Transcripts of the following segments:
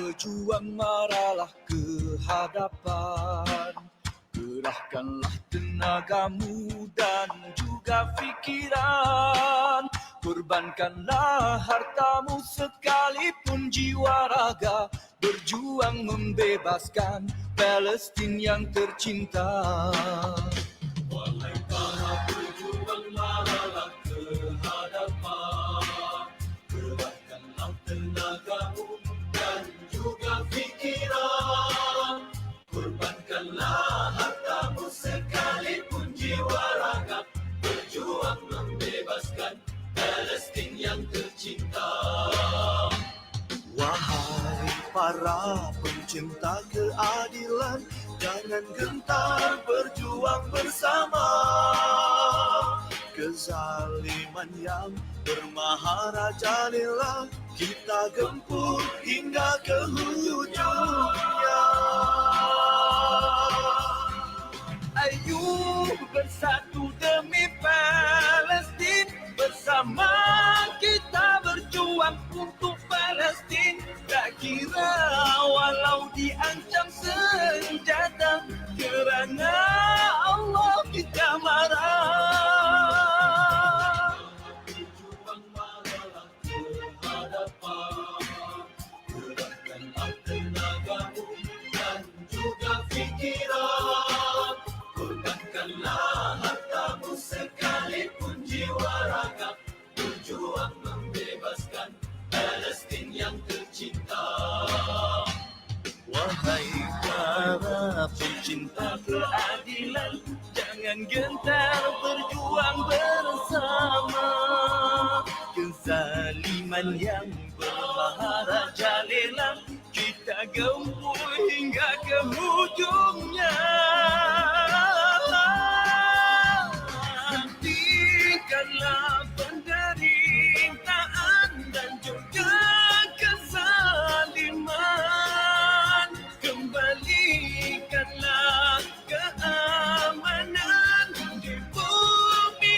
Pejuang maralah ke hadapan, kerahkanlah tenagamu dan juga fikiran. Korbankanlah hartamu sekalipun jiwa raga, berjuang membebaskan Palestin yang tercinta. Wahai para pejuang maralah ke hadapan, kerahkanlah tenagamu dan juga fikiran. Korbankanlah hartamu sekalipun jiwa raga, berjuang membebaskan Palestin yang tercinta. Wahai para pencinta keadilan, jangan gentar berjuang bersama. Kezaliman yang bermaharajalela kita gempur hingga ke hujungnya. Ayo bersatu demi Palestin, bersama kita berjuang untuk Palestin. Tak kira walau diancam senjata, kerana Allah kita marah. Berjuang marahlah ke hadapan, kerahkanlah tenagamu dan juga fikiran. Korbankanlah hartamu sekalipun jiwa raga, berjuang membebaskan Palestin yang tercinta. Wahai para pencinta keadilan, jangan gentar berjuang bersama. Kezaliman yang bermaharajalela kita gempur hingga ke hujungnya. Hentikanlah penderitaan dan juga kezaliman. Kembalikanlah keamanan di bumi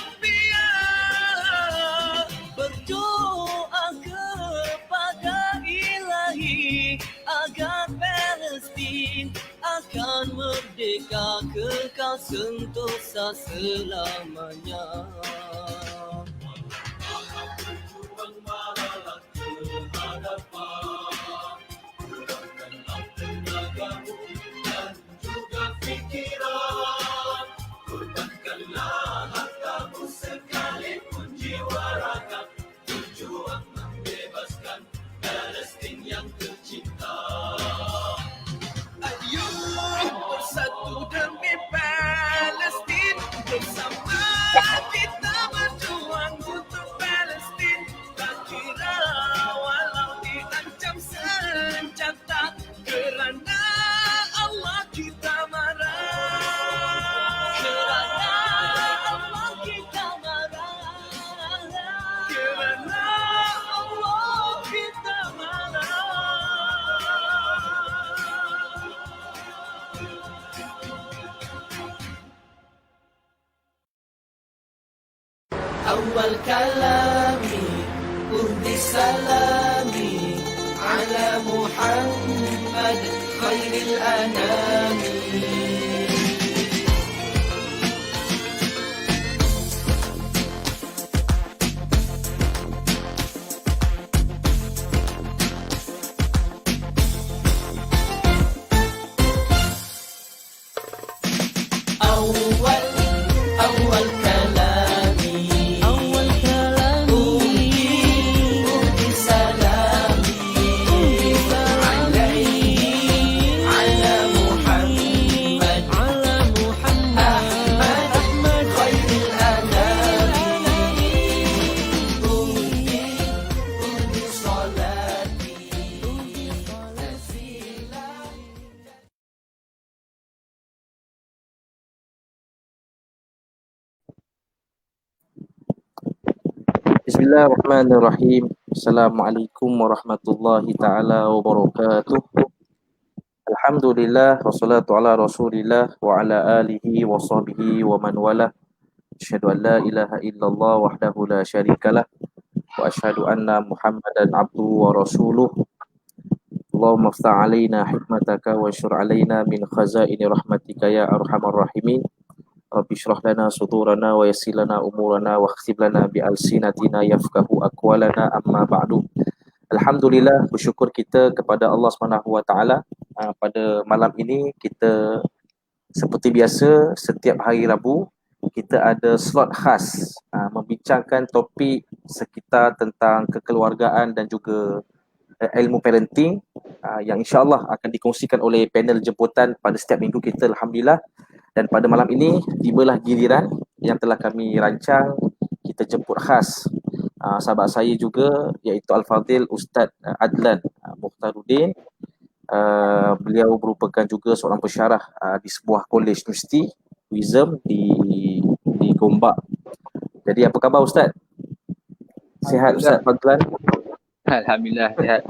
ambiar. Berdoa kepada Ilahi agar Palestin akan merdeka kekal sentosa selamanya. Berjuang marahlah ke hadapan, kerahkanlah tenagamu dan juga fikiran. Korbankanlah hartamu sekalipun jiwa raga, berjuang membebaskan Palestin yang tercinta. Ayo bersatu demi Palestin, bersama kita berjuang untuk Palestin. Tak kira walau diancam senjata, kerana Allah kita marah. Kerana Allah kita marah. Kerana Allah kita marah. أول كلامي أهدي سلامي على محمد خير الأنام. أول كلامي أهدي سلامي على محمد أحمد خير الأنام. أهدي صلاتي Bismillahirrahmanirrahim. Assalamualaikum warahmatullahi ta'ala wabarakatuh. Alhamdulillah wassalatu ala rasulillah wa ala alihi wa sahbihi wa man wala. Asyhadu an la ilaha illallah wahdahu la syarikalah wa asyhadu anna Muhammadan abduhu wa rasuluh. Allahumma aftah alaina hikmataka wa syur alaina min khazaini rahmatika ya arhamar rahimin. Rabbi syrah lana sudurana wa yassir lana umurana wa khsib lana bi alsinatina yafqahu aqwalana amma ba'du. Alhamdulillah, bersyukur kita kepada Allah Subhanahu wa taala. Pada malam ini kita seperti biasa setiap hari Rabu kita ada slot khas membincangkan topik sekitar tentang kekeluargaan dan juga ilmu parenting yang insya-Allah akan dikongsikan oleh panel jemputan pada setiap minggu kita, alhamdulillah. Dan pada malam ini tibalah giliran yang telah kami rancang, kita jemput khas sahabat saya juga, iaitu Al-Fadhil Ustaz Adlan Mukhtaruddin. Beliau merupakan juga seorang pensyarah di sebuah kolej universiti Wisdom di Gombak. Jadi apa khabar Ustaz? Sihat Ustaz Fadlan? Alhamdulillah sihat.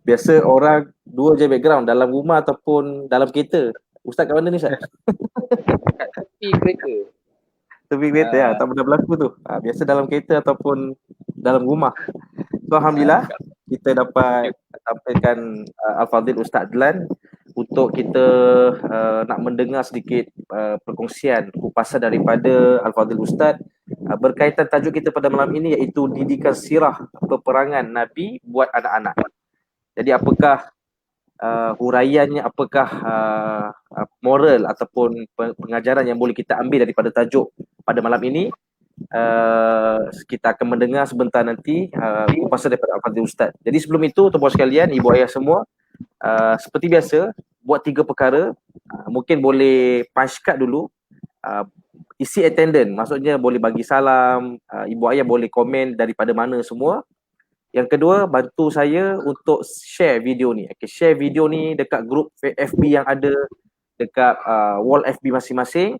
Biasa orang dua je background, dalam rumah ataupun dalam kereta. Ustaz kat mana ni Ustaz? Kat tepi kereta. Tepi kereta ya, tak pernah berlaku tu. Biasa dalam kereta ataupun dalam rumah. So alhamdulillah kita dapat tampilkan Al-Fadhil Ustaz Adlan untuk kita nak mendengar sedikit perkongsian kupasan daripada Al-Fadhil Ustaz berkaitan tajuk kita pada malam ini, iaitu didikan sirah peperangan Nabi buat anak-anak. Jadi apakah huraiannya, apakah moral ataupun pengajaran yang boleh kita ambil daripada tajuk pada malam ini? Kita akan mendengar sebentar nanti kupasan daripada Al-Fadhil Ustaz. Jadi sebelum itu, tuan-tuan sekalian, ibu ayah semua, seperti biasa buat 3 perkara. Mungkin boleh punch card dulu, isi attendance, maksudnya boleh bagi salam, ibu ayah boleh komen daripada mana semua. Yang kedua, bantu saya untuk share video ni. Okay, share video ni dekat grup FB yang ada, dekat wall FB masing-masing.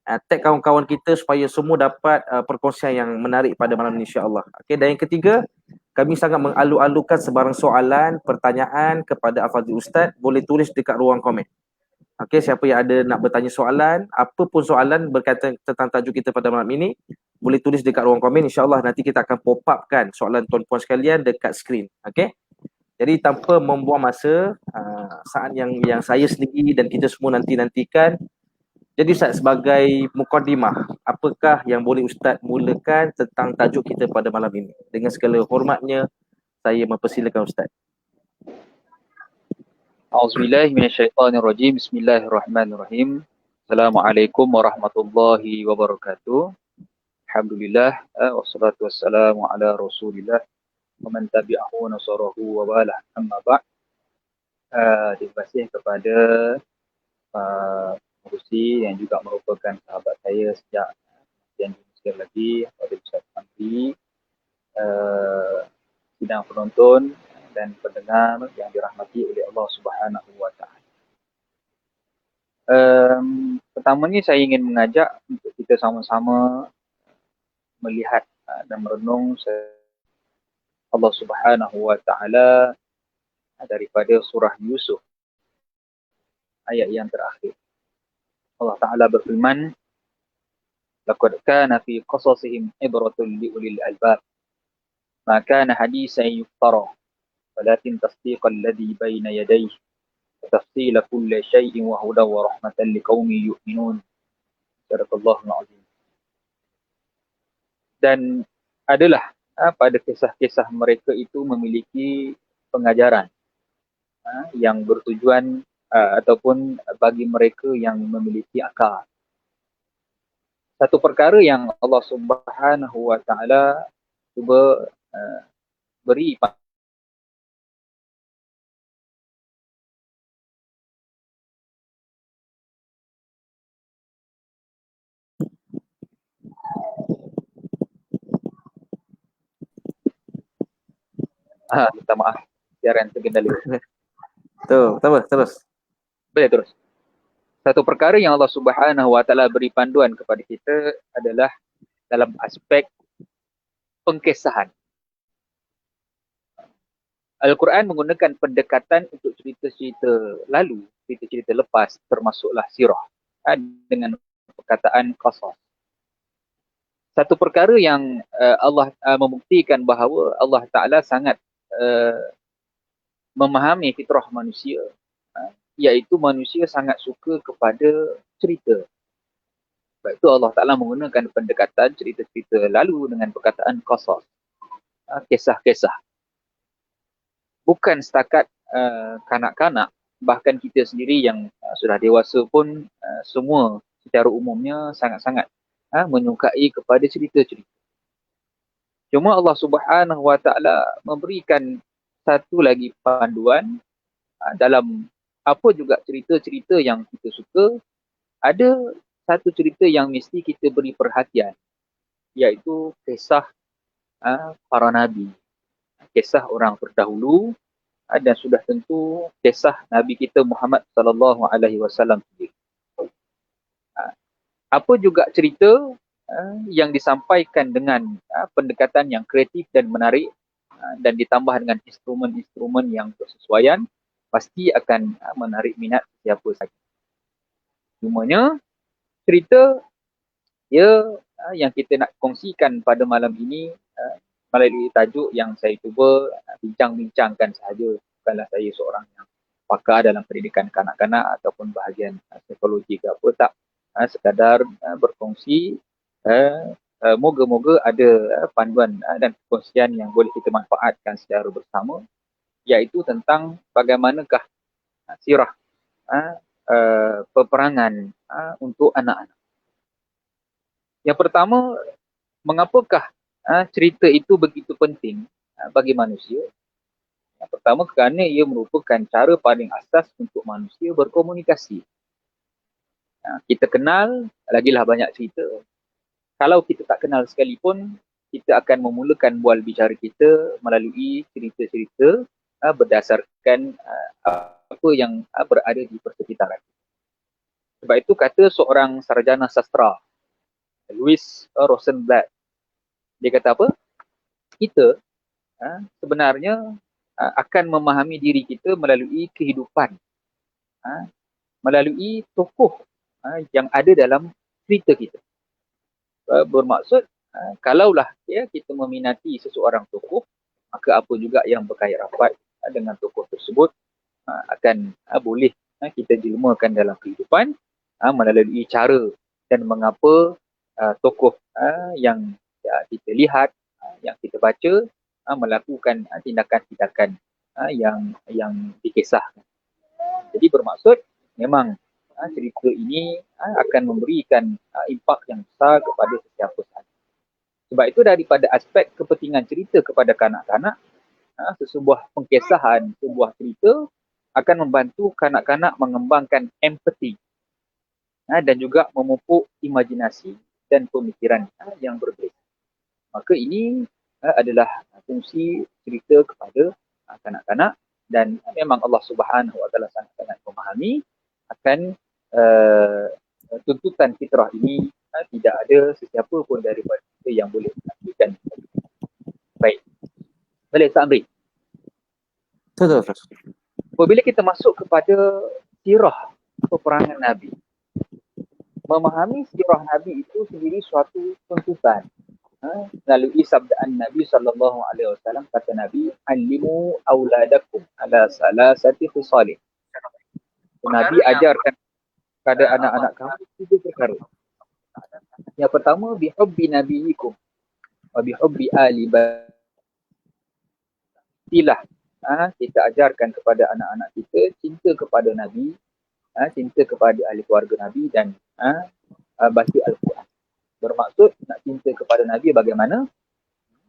Tag kawan-kawan kita supaya semua dapat perkongsian yang menarik pada malam ni, insya-Allah. Okay, dan yang ketiga, kami sangat mengalu-alukan sebarang soalan, pertanyaan kepada Al-Fadhil Ustaz, boleh tulis dekat ruang komen. Okey, siapa yang ada nak bertanya soalan, apa pun soalan berkaitan tentang tajuk kita pada malam ini, boleh tulis dekat ruang komen. InsyaAllah nanti kita akan pop upkan soalan tuan-puan sekalian dekat skrin. Okey. Jadi tanpa membuang masa, saat yang saya sendiri dan kita semua nantikan. Jadi Ustaz, sebagai mukadimah, apakah yang boleh Ustaz mulakan tentang tajuk kita pada malam ini? Dengan segala hormatnya, saya mempersilakan Ustaz. A'udzubillahi minasyaitonirrajim. Bismillahirrahmanirrahim. Assalamualaikum warahmatullahi wabarakatuh. Alhamdulillah, wassalatu wassalamu ala Rasulillah wa man tabi'ahu nasarahu wa balah. Amma ba'd. Terima kasih kepada pengurusi yang juga merupakan sahabat saya sejak yang sekali lagi, pada Ustaz Hamdi, sidang penonton dan pendengar yang dirahmati oleh Allah Subhanahu wa taala. Pertama ni saya ingin mengajak untuk kita sama-sama melihat dan merenung Allah Subhanahu wa taala daripada surah Yusuf ayat yang terakhir. Allah Taala berfirman, "Laqad kana fi qasasihim ibratun liulil albab. Ma kana hadisan yuftara, walakin tasdiqal ladzi baina yadayhi wa tafsila kulli syai'in wa hudan wa rahmatan liqaumin yu'minun." Sadaqallahul azim. Dan adalah pada kisah-kisah mereka itu memiliki pengajaran yang bertujuan ataupun bagi mereka yang memiliki akal. Satu perkara yang Allah Subhanahu wa taala cuba beri minta maaf, siaran terkendali. Terus. Boleh terus. Satu perkara yang Allah Subhanahu wa taala beri panduan kepada kita adalah dalam aspek pengkisahan. Al-Quran menggunakan pendekatan untuk cerita-cerita lalu, cerita-cerita lepas, termasuklah sirah, dengan perkataan qasas. Satu perkara yang Allah membuktikan bahawa Allah Ta'ala sangat memahami fitrah manusia, iaitu manusia sangat suka kepada cerita. Sebab itu Allah Ta'ala menggunakan pendekatan cerita-cerita lalu dengan perkataan qasas, kisah-kisah. Bukan setakat kanak-kanak, bahkan kita sendiri yang sudah dewasa pun semua secara umumnya sangat-sangat menyukai kepada cerita-cerita. Cuma Allah Subhanahu Wa Ta'ala memberikan satu lagi panduan dalam apa juga cerita-cerita yang kita suka, ada satu cerita yang mesti kita beri perhatian, iaitu kisah para nabi, kisah orang terdahulu, dan sudah tentu kisah Nabi kita Muhammad sallallahu alaihi wasallam sendiri. Apa juga cerita yang disampaikan dengan pendekatan yang kreatif dan menarik, dan ditambah dengan instrumen-instrumen yang bersesuaian, pasti akan menarik minat siapa saja. Cumanya cerita yang kita nak kongsikan pada malam ini melalui tajuk yang saya cuba bincang-bincangkan sahaja. Bukanlah saya seorang yang pakar dalam pendidikan kanak-kanak ataupun bahagian psikologi ke apa, tak. Sekadar berkongsi, moga-moga ada panduan dan perkongsian yang boleh kita manfaatkan secara bersama, iaitu tentang bagaimanakah sirah peperangan untuk anak-anak. Yang pertama, mengapakah cerita itu begitu penting bagi manusia? Yang pertama, kerana ia merupakan cara paling asas untuk manusia berkomunikasi. Kita kenal, lagilah banyak cerita. Kalau kita tak kenal sekalipun, kita akan memulakan bual bicara kita melalui cerita-cerita berdasarkan apa yang berada di persekitaran. Sebab itu kata seorang sarjana sastra, Louis Rosenblatt, dia kata apa? Kita sebenarnya akan memahami diri kita melalui kehidupan, melalui tokoh yang ada dalam cerita kita. Bermaksud, kalaulah kita meminati seseorang tokoh, maka apa juga yang berkait rapat dengan tokoh tersebut akan boleh kita jelmakan dalam kehidupan melalui cara dan mengapa tokoh yang kita lihat, yang kita baca, melakukan tindakan-tindakan yang dikisahkan. Jadi bermaksud memang cerita ini akan memberikan impak yang besar kepada sesiapa sahaja. Sebab itu daripada aspek kepentingan cerita kepada kanak-kanak, sesebuah pengkisahan, sebuah cerita akan membantu kanak-kanak mengembangkan empati dan juga memupuk imajinasi dan pemikiran yang berbeza. Maka ini adalah fungsi cerita kepada kanak-kanak, dan memang Allah Subhanahu Wa Taala sangat-sangat memahami akan tuntutan fitrah ini. Tidak ada sesiapa pun daripada kita yang boleh melakukan. Baik. Boleh Ustaz Amri? Betul. Apabila kita masuk kepada sirah peperangan Nabi, memahami sirah Nabi itu sendiri suatu tuntutan. Melalui sabdaan Nabi SAW, kata Nabi, "Allimu auladakum ala salasati khisalin." Nabi ajarkan kepada anak-anak kamu 3 perkara. Yang pertama, bihubbi nabiyikum wa bihubbi ali baitillah. Kita ajarkan kepada anak-anak kita cinta kepada Nabi, cinta kepada ahli keluarga Nabi, dan baca Al-Quran. Bermaksud nak cinta kepada Nabi bagaimana?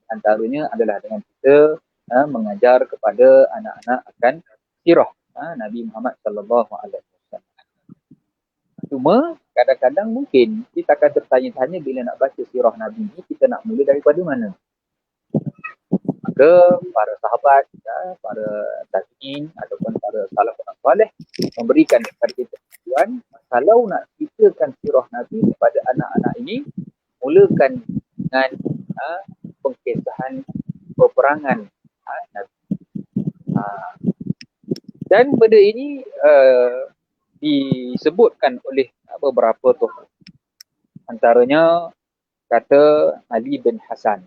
Antaranya adalah dengan kita mengajar kepada anak-anak akan sirah Nabi Muhammad sallallahu alaihi wasallam. Cuma kadang-kadang mungkin kita akan tertanya-tanya bila nak baca sirah Nabi ni, kita nak mula daripada mana? Maka para sahabat, para tabi'in ataupun para salafus saleh memberikan kepada kita tujuan, kalau nak ceritakan sirah Nabi kepada anak-anak ini, mulakan dengan pengkisahan peperangan Nabi. Dan benda ini disebutkan oleh beberapa tokoh. Antaranya kata Ali bin Hasan.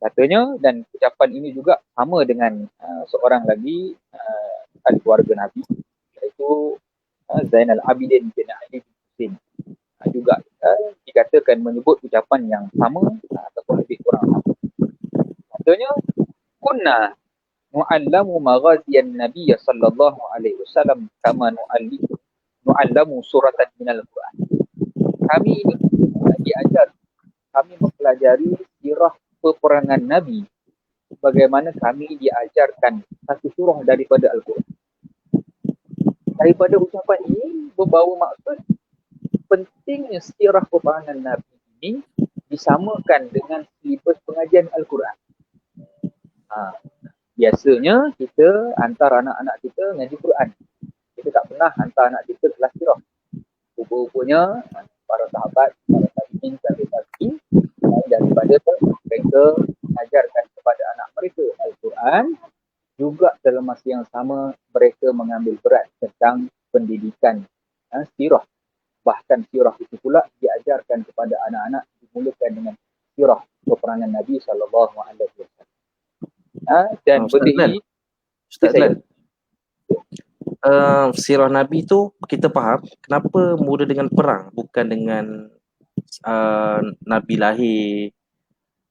Katanya, dan ucapan ini juga sama dengan seorang lagi ahli keluarga Nabi, iaitu Zainal Abidin bin Ali bin Husain. Juga dikatakan menyebut ucapan yang sama ataupun lebih kurang sama. Katanya, kunna nu'allamu maghaziyan Nabi sallallahu alaihi wasallam kama nu'allamu suratan minal Quran. Kami ini diajar, kami mempelajari sirah peperangan Nabi bagaimana kami diajarkan satu surah daripada Al-Quran. Daripada ucapan ini membawa maksud pentingnya sirah peperangan Nabi ini disamakan dengan silibus pengajian Al-Quran. Biasanya kita hantar anak-anak kita ngaji Quran. Kita tak pernah hantar anak kita kelas sirah. Rupa-rupanya para sahabat, para tabi'in, daripada mereka mengajarkan kepada anak mereka Al-Quran, juga dalam masa yang sama mereka mengambil berat tentang pendidikan sirah. Bahkan sirah itu pula diajarkan kepada anak-anak dimulakan dengan sirah peperangan Nabi sallallahu alaihi wasallam. Dan benda ini Ustaz Adlan, sirah Nabi tu kita faham kenapa mula dengan perang bukan dengan Nabi lahir,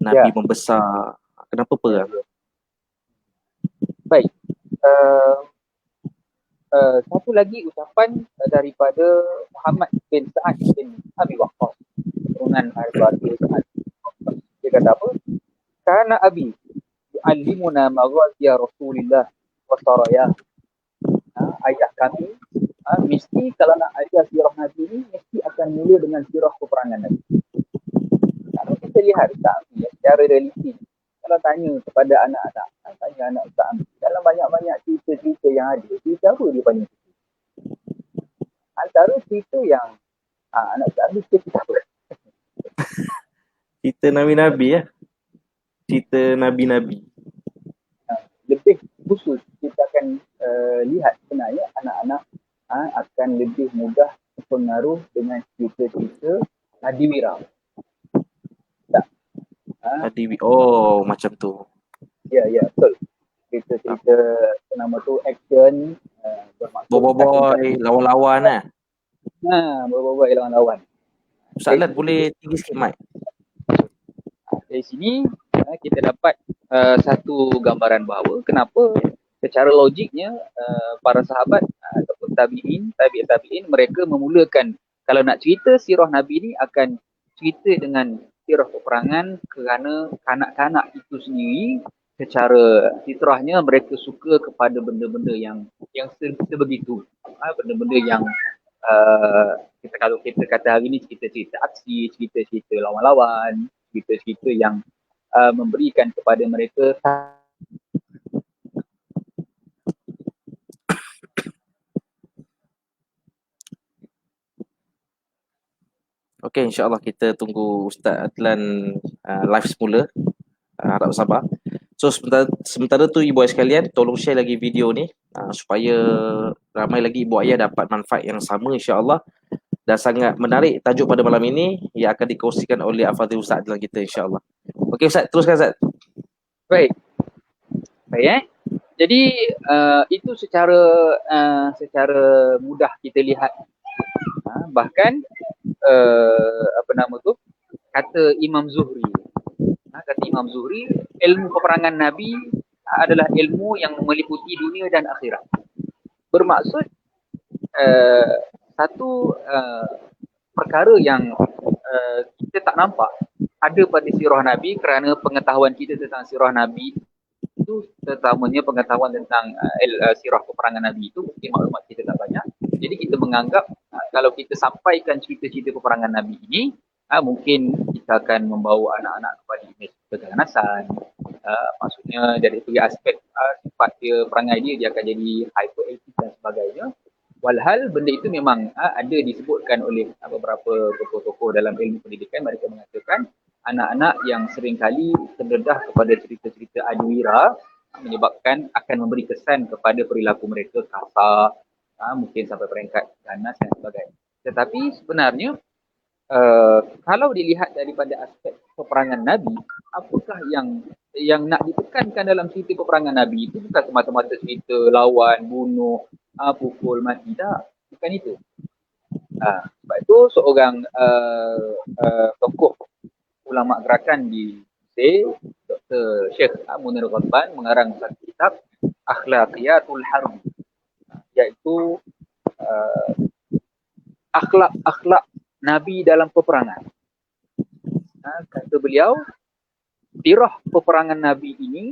Nabi membesar. Kenapa perang? Baik. Satu lagi ucapan daripada Muhammad bin Sa'ad bin Abi Waqqas, keturunan keluarga Sa'ad. Dia kata apa? Kana abi yu'allimuna maghaziya Rasulillah wa saraya. Ayah kami mesti kalau nak ajar sirah Nabi ni mesti akan mula dengan sirah peperangan Nabi. Kalau kita lihat Ustaz Amri secara realistik, kalau tanya kepada anak-anak, tanya anak Ustaz Amri, dalam banyak-banyak cerita-cerita yang ada, cerita apa dia paling suka? Antara cerita yang anak Ustaz Amri suka cerita apa? Cerita Nabi-Nabi ya. Cerita Nabi-Nabi. Lebih khusus kita akan lihat sebenarnya anak-anak akan lebih mudah terpengaruh dengan cerita-cerita Adiwira. Tak? Oh, macam tu. Ya, betul. Cerita-cerita nama tu action, bermaksud Boy, lawan-lawan lah. Boy lawan-lawan. Ustaz Adlan boleh tinggi sikit mic. Dari sini kita dapat satu gambaran bahawa kenapa secara logiknya para sahabat ataupun tabi'in mereka memulakan, kalau nak cerita sirah Nabi ni akan cerita dengan sirah peperangan, kerana kanak-kanak itu sendiri secara fitrahnya mereka suka kepada benda-benda yang sebegitu, benda-benda yang kalau kita kata hari ni cerita-cerita aksi, cerita-cerita lawan-lawan, cerita-cerita yang memberikan kepada mereka Okey, insyaAllah kita tunggu Ustaz Adlan live semula. Harap sabar. So sementara tu ibu ayah sekalian, tolong share lagi video ni supaya ramai lagi ibu ayah dapat manfaat yang sama insyaAllah. Dan sangat menarik tajuk pada malam ini yang akan dikongsikan oleh Al-Fadhil Ustaz Adlan kita insyaAllah. Okey Ustaz, teruskan Ustaz. Baik. Jadi itu secara mudah kita lihat. Bahkan kata Imam Zuhri. Kata Imam Zuhri, ilmu peperangan Nabi adalah ilmu yang meliputi dunia dan akhirat. Bermaksud satu perkara yang kita tak nampak ada pada sirah Nabi, kerana pengetahuan kita tentang sirah Nabi itu terutamanya pengetahuan tentang sirah peperangan Nabi itu mungkin maklumat kita tak banyak. Jadi kita menganggap kalau kita sampaikan cerita-cerita peperangan Nabi ini, mungkin kita akan membawa anak-anak kepada imej keganasan. Maksudnya dari segi aspek sifat dia, perangai dia akan jadi hyperactive dan sebagainya. Walhal benda itu memang ada disebutkan oleh beberapa tokoh-tokoh dalam ilmu pendidikan. Mereka mengatakan anak-anak yang seringkali terdedah kepada cerita-cerita Adiwira menyebabkan akan memberi kesan kepada perilaku mereka kasar, mungkin sampai peringkat ganas dan sebagainya. Tetapi sebenarnya kalau dilihat daripada aspek peperangan Nabi, apakah yang nak ditekankan dalam cerita peperangan Nabi itu bukan semata-mata cerita lawan, bunuh, pukul, mati, tak. Bukan itu. Sebab itu seorang tokoh ulama gerakan di Mesir, Dr. Syekh Munir Ghadban mengarang satu kitab Akhlaqiyatul Harb, iaitu akhlak-akhlak Nabi dalam peperangan. Kata beliau, sirah peperangan Nabi ini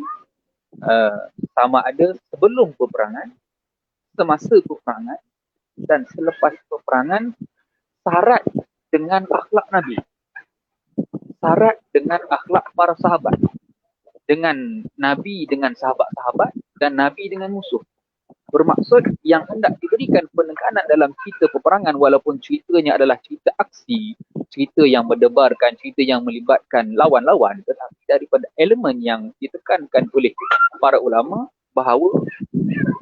sama ada sebelum peperangan, semasa peperangan dan selepas peperangan, syarat dengan akhlak Nabi. Syarat dengan akhlak para sahabat. Dengan Nabi dengan sahabat-sahabat dan Nabi dengan musuh. Bermaksud yang hendak diberikan penekanan dalam cerita peperangan walaupun ceritanya adalah cerita aksi, cerita yang berdebarkan, cerita yang melibatkan lawan-lawan, tetapi daripada elemen yang ditekankan oleh para ulama bahawa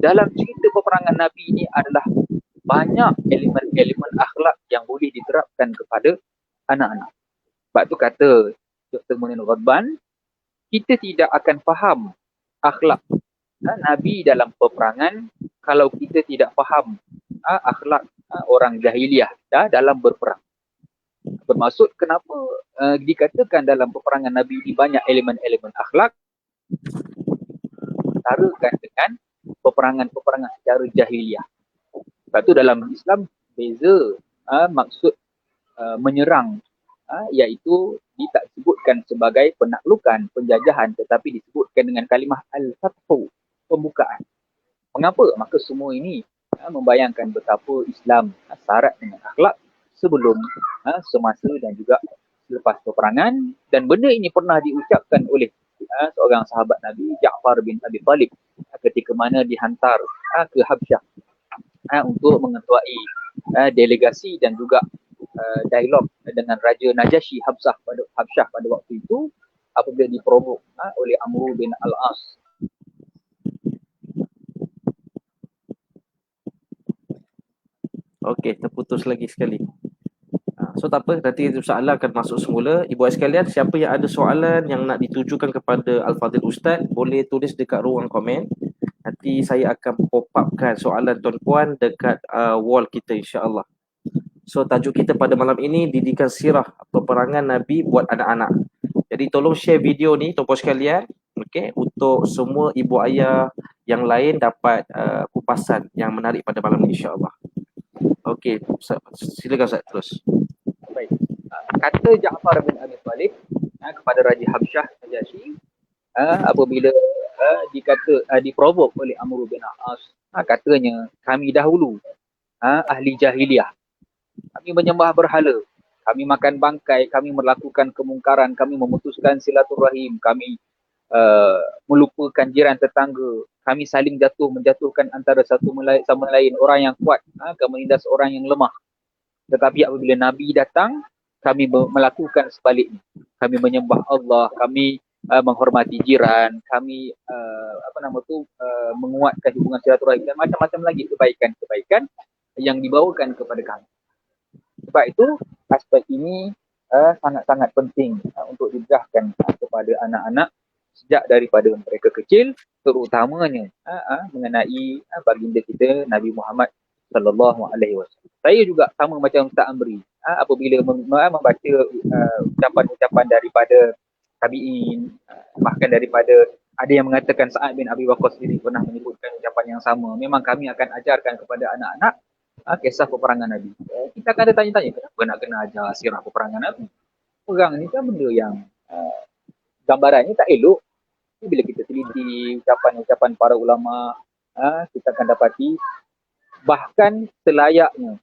dalam cerita peperangan Nabi ini adalah banyak elemen-elemen akhlak yang boleh diterapkan kepada anak-anak. Sebab tu kata Dr. Munir Ghadban, kita tidak akan faham akhlak Nabi dalam peperangan kalau kita tidak faham akhlak orang jahiliah dalam berperang. Bermaksud kenapa dikatakan dalam peperangan Nabi ini banyak elemen-elemen akhlak setarakan dengan peperangan-peperangan secara jahiliah. Sebab tu dalam Islam beza maksud menyerang, iaitu tak disebutkan sebagai penaklukan, penjajahan, tetapi disebutkan dengan kalimah al-fathu, pembukaan. Mengapa? Maka semua ini membayangkan betapa Islam syarat dengan akhlak sebelum, semasa dan juga selepas peperangan. Dan benda ini pernah diucapkan oleh seorang sahabat Nabi, Ja'far bin Abi Talib, ketika mana dihantar ke Habsyah untuk mengetuai delegasi dan juga dialog dengan Raja Najasyi Habsyah pada waktu itu apabila diprovok oleh Amr bin Al-As. Okey, terputus lagi sekali. So tak apa, nanti soalan akan masuk semula. Ibu ayah sekalian, siapa yang ada soalan yang nak ditujukan kepada Al-Fadhil Ustaz, boleh tulis dekat ruang komen. Nanti saya akan pop upkan soalan tuan-puan dekat wall kita, insya-Allah. So tajuk kita pada malam ini, didikan sirah atau perangan Nabi buat anak-anak. Jadi tolong share video ni tuan-puan sekalian, okey, untuk semua ibu ayah yang lain dapat kupasan yang menarik pada malam ini, insya-Allah. Okey, silakan Ustaz terus. Baik. Kata Ja'far bin Abi Talib kepada Raja Habsyah Najasyi apabila diprovok oleh Amr bin Al-As, katanya, kami dahulu ahli jahiliah, kami menyembah berhala, kami makan bangkai, kami melakukan kemungkaran, kami memutuskan silaturahim, kami melupakan jiran tetangga, kami saling menjatuhkan antara satu sama lain, orang yang kuat akan menindas orang yang lemah. Tetapi apabila Nabi datang, kami melakukan sebaliknya. Kami menyembah Allah, kami menghormati jiran, kami menguatkan hubungan silaturahim dan macam-macam lagi kebaikan-kebaikan yang dibawakan kepada kami. Sebab itu aspek ini sangat-sangat penting untuk dijelaskan kepada anak-anak sejak daripada mereka kecil, terutamanya mengenai baginda kita Nabi Muhammad sallallahu alaihi wasallam. Saya juga sama macam Ustaz Amri, apabila membaca ucapan-ucapan daripada tabi'in, bahkan daripada ada yang mengatakan Sa'ad bin Abi Waqqas sendiri pernah menyebutkan ucapan yang sama. Memang kami akan ajarkan kepada anak-anak kisah peperangan Nabi. Kita akan ada tanya-tanya, kenapa nak kena ajar sirah peperangan Nabi? Perang ni kan benda yang gambarannya tak elok. Bila kita teliti ucapan-ucapan para ulama, kita akan dapati bahkan selayaknya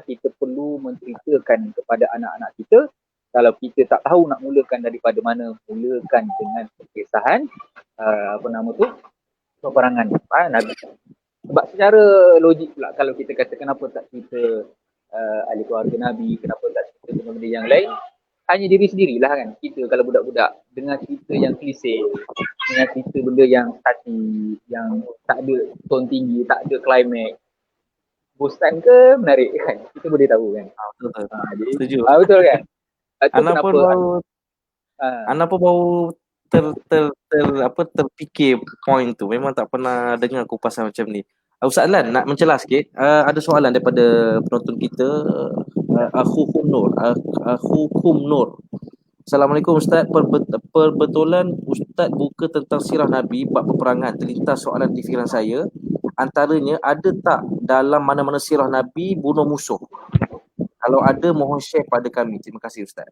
kita perlu menceritakan kepada anak-anak kita. Kalau kita tak tahu nak mulakan daripada mana, mulakan dengan kekisahan peperangan Nabi. Sebab secara logik pula, kalau kita kata kenapa tak cerita ahli keluarga Nabi, kenapa tak cerita benda-benda yang lain, hanya diri sendirilah kan. Kita kalau budak-budak dengan cerita yang klise, dengan cerita benda yang statik, yang tak ada tone tinggi, tak ada climax, bosan ke menarik kan? Kita boleh tahu kan. Betul. Jadi, Setuju. betul kan? Itu Anak pun kenapa baru Ana pun baru terfikir point tu. Memang tak pernah dengar kupasan macam ni. Ustaz Lan nak mencelah sikit. Ada soalan daripada penonton kita, Akhukum Nur. Akhukum Nur. Assalamualaikum Ustaz. Perbetulan Ustaz buka tentang sirah Nabi bab peperangan. Terlintas soalan di fikiran saya. Antaranya, ada tak dalam mana-mana sirah Nabi bunuh musuh? Kalau ada, mohon share pada kami. Terima kasih Ustaz.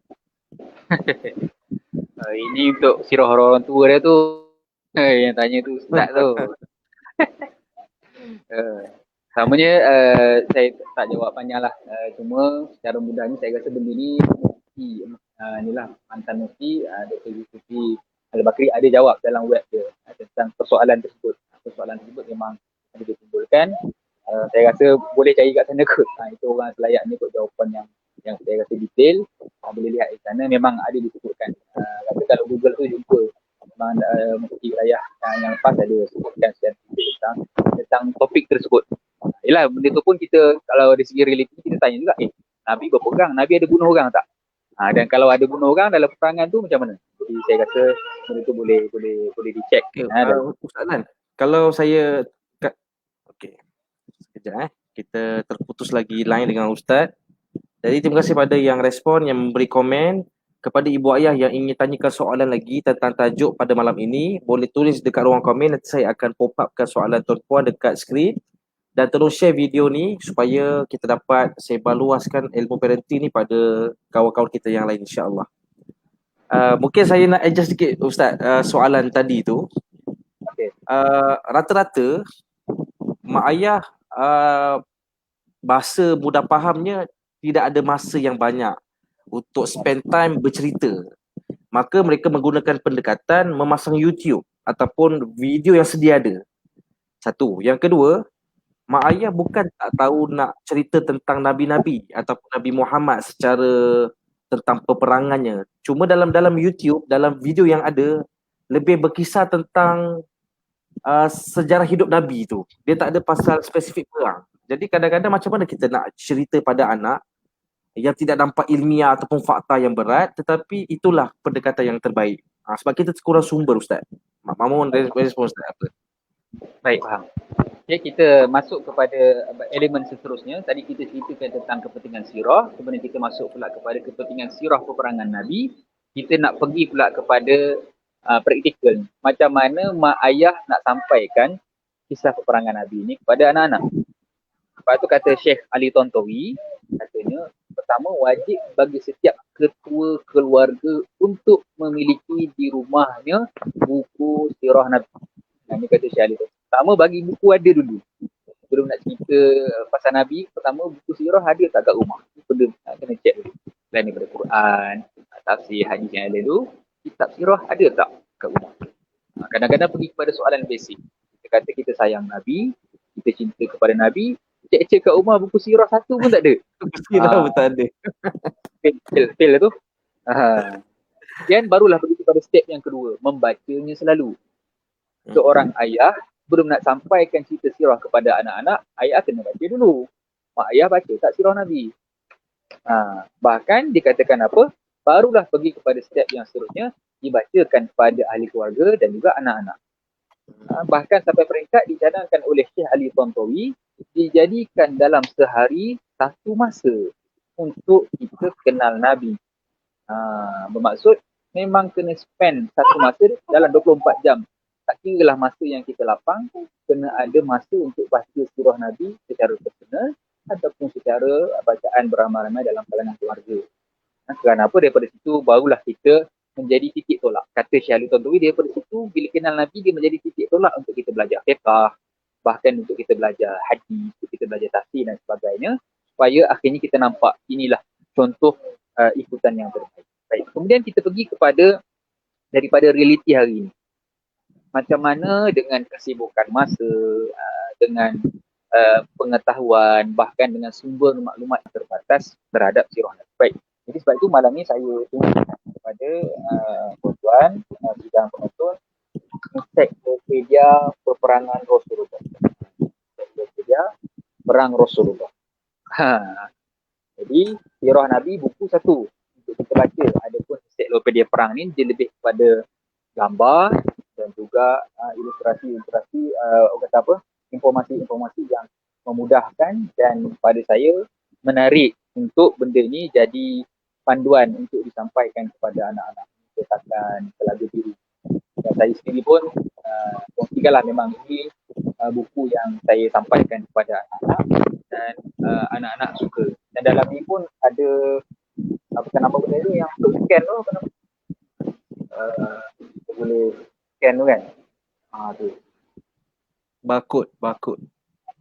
ini untuk sirah orang tua dia tu. Yang tanya tu Ustaz tu. Samanya saya tak jawab panjang lah. Cuma secara mudahnya saya rasa benda ni mufti inilah mantan mufti Dr. Zulkifli Al-Bakri ada jawab dalam web dia tentang persoalan tersebut. Persoalan tersebut memang ada dikumpulkan. Saya rasa boleh cari kat sana kot. Itu orang selayaknya kot jawapan yang saya rasa detail. Boleh lihat di sana memang ada disebutkan. Kata kalau Google tu jumpa memang mufti wilayah yang lepas ada sebutkan secara detail tentang topik tersebut. Yelah, benda tu pun kita kalau dari segi realiti kita tanya juga, Nabi berperang, Nabi ada bunuh orang tak? Dan kalau ada bunuh orang dalam peperangan tu macam mana? Jadi saya rasa benda tu boleh dicek. Ustaz Lan, kalau saya okey. Sekejap kita terputus lagi line dengan Ustaz. Jadi terima kasih pada yang respon, yang memberi komen. Kepada ibu ayah yang ingin tanyakan soalan lagi tentang tajuk pada malam ini, boleh tulis dekat ruang komen. Nanti saya akan pop upkan soalan tuan-puan dekat skrin. Dan tolong share video ni supaya kita dapat sebarluaskan ilmu parenting ni pada kawan-kawan kita yang lain, insya-Allah. Mungkin saya nak adjust sikit Ustaz, soalan tadi tu. Okay. Rata-rata mak ayah bahasa mudah fahamnya tidak ada masa yang banyak untuk spend time bercerita. Maka mereka menggunakan pendekatan memasang YouTube ataupun video yang sedia ada. Satu. Yang kedua, mak ayah bukan tak tahu nak cerita tentang Nabi-Nabi ataupun Nabi Muhammad secara tentang peperangannya. Cuma dalam YouTube, dalam video yang ada, lebih berkisar tentang sejarah hidup Nabi tu. Dia tak ada pasal spesifik perang. Jadi kadang-kadang macam mana kita nak cerita pada anak yang tidak nampak ilmiah ataupun fakta yang berat, tetapi itulah pendekatan yang terbaik. Sebab kita kurang sumber Ustaz. Mamun respon Ustaz apa? Baik, faham. Okay, kita masuk kepada elemen seterusnya. Tadi kita ceritakan tentang kepentingan sirah. Kemudian kita masuk pula kepada kepentingan sirah peperangan Nabi. Kita nak pergi pula kepada praktikal. Macam mana mak ayah nak sampaikan kisah peperangan Nabi ini kepada anak-anak. Lepas tu kata Syekh Ali Tontowi, katanya pertama wajib bagi setiap ketua keluarga untuk memiliki di rumahnya buku sirah Nabi. Ini kata Syekh Ali Tontowi. Pertama bagi buku ada dulu. Sebelum nak cerita pasal Nabi, pertama buku sirah ada tak kat rumah? Benda kena check dulu. Selain daripada Quran, tafsir, hadis yang ada tu, kitab sirah ada tak kat rumah? Kadang-kadang pergi kepada soalan basic. Kita kata kita sayang Nabi, kita cinta kepada Nabi, cek-cek kat rumah buku sirah satu pun tak ada. Sirah pun tak ada. Fail tu. Dan barulah pergi kepada step yang kedua, membacanya selalu. Seorang ayah belum nak sampaikan cerita sirah kepada anak-anak, ayah kena baca dulu. Mak ayah baca tak sirah Nabi. Bahkan dikatakan apa? Barulah pergi kepada step yang seterusnya, dibacakan kepada ahli keluarga dan juga anak-anak. Bahkan sampai peringkat dicanangkan oleh Syekh Ali Tontowi, dijadikan dalam sehari satu masa untuk kita kenal Nabi. Bermaksud memang kena spend satu masa dalam 24 jam. Tak kira lah masa yang kita lapang, kena ada masa untuk baca sirah Nabi secara personal ataupun secara bacaan beramai-ramai dalam kalangan keluarga. Kerana apa? Daripada situ barulah kita menjadi titik tolak. Kata Syekh Ali Tontowi, daripada situ bila kenal Nabi dia menjadi titik tolak untuk kita belajar fiqh, bahkan untuk kita belajar hadis, untuk kita belajar tafsir dan sebagainya, supaya akhirnya kita nampak inilah contoh ikutan yang terbaik. Baik. Kemudian kita pergi kepada daripada realiti hari ini. Macam mana dengan kesibukan masa, dengan pengetahuan, bahkan dengan sumber maklumat yang terbatas terhadap sirah Nabi. Baik. Jadi sebab itu malam ni saya tunggu kepada tuan-tuan, sidang penonton, Ensiklopedia Peperangan Rasulullah. Ensiklopedia berang Rasulullah. Jadi sirah Nabi buku satu untuk kita baca. Adapun ensiklopedia perang ni dia lebih kepada gambar dan juga ilustrasi-ilustrasi orang kata apa, informasi-informasi yang memudahkan dan pada saya menarik untuk benda ni jadi panduan untuk disampaikan kepada anak-anak ketakan telaga biru. Dan saya sendiri pun kongsikanlah memang ini buku yang saya sampaikan kepada anak-anak dan anak-anak suka. Dan dalam ni pun ada apa nama benda tu yang untuk scan tu, apa nama? Boleh scan tu kan? Tu. Barcode.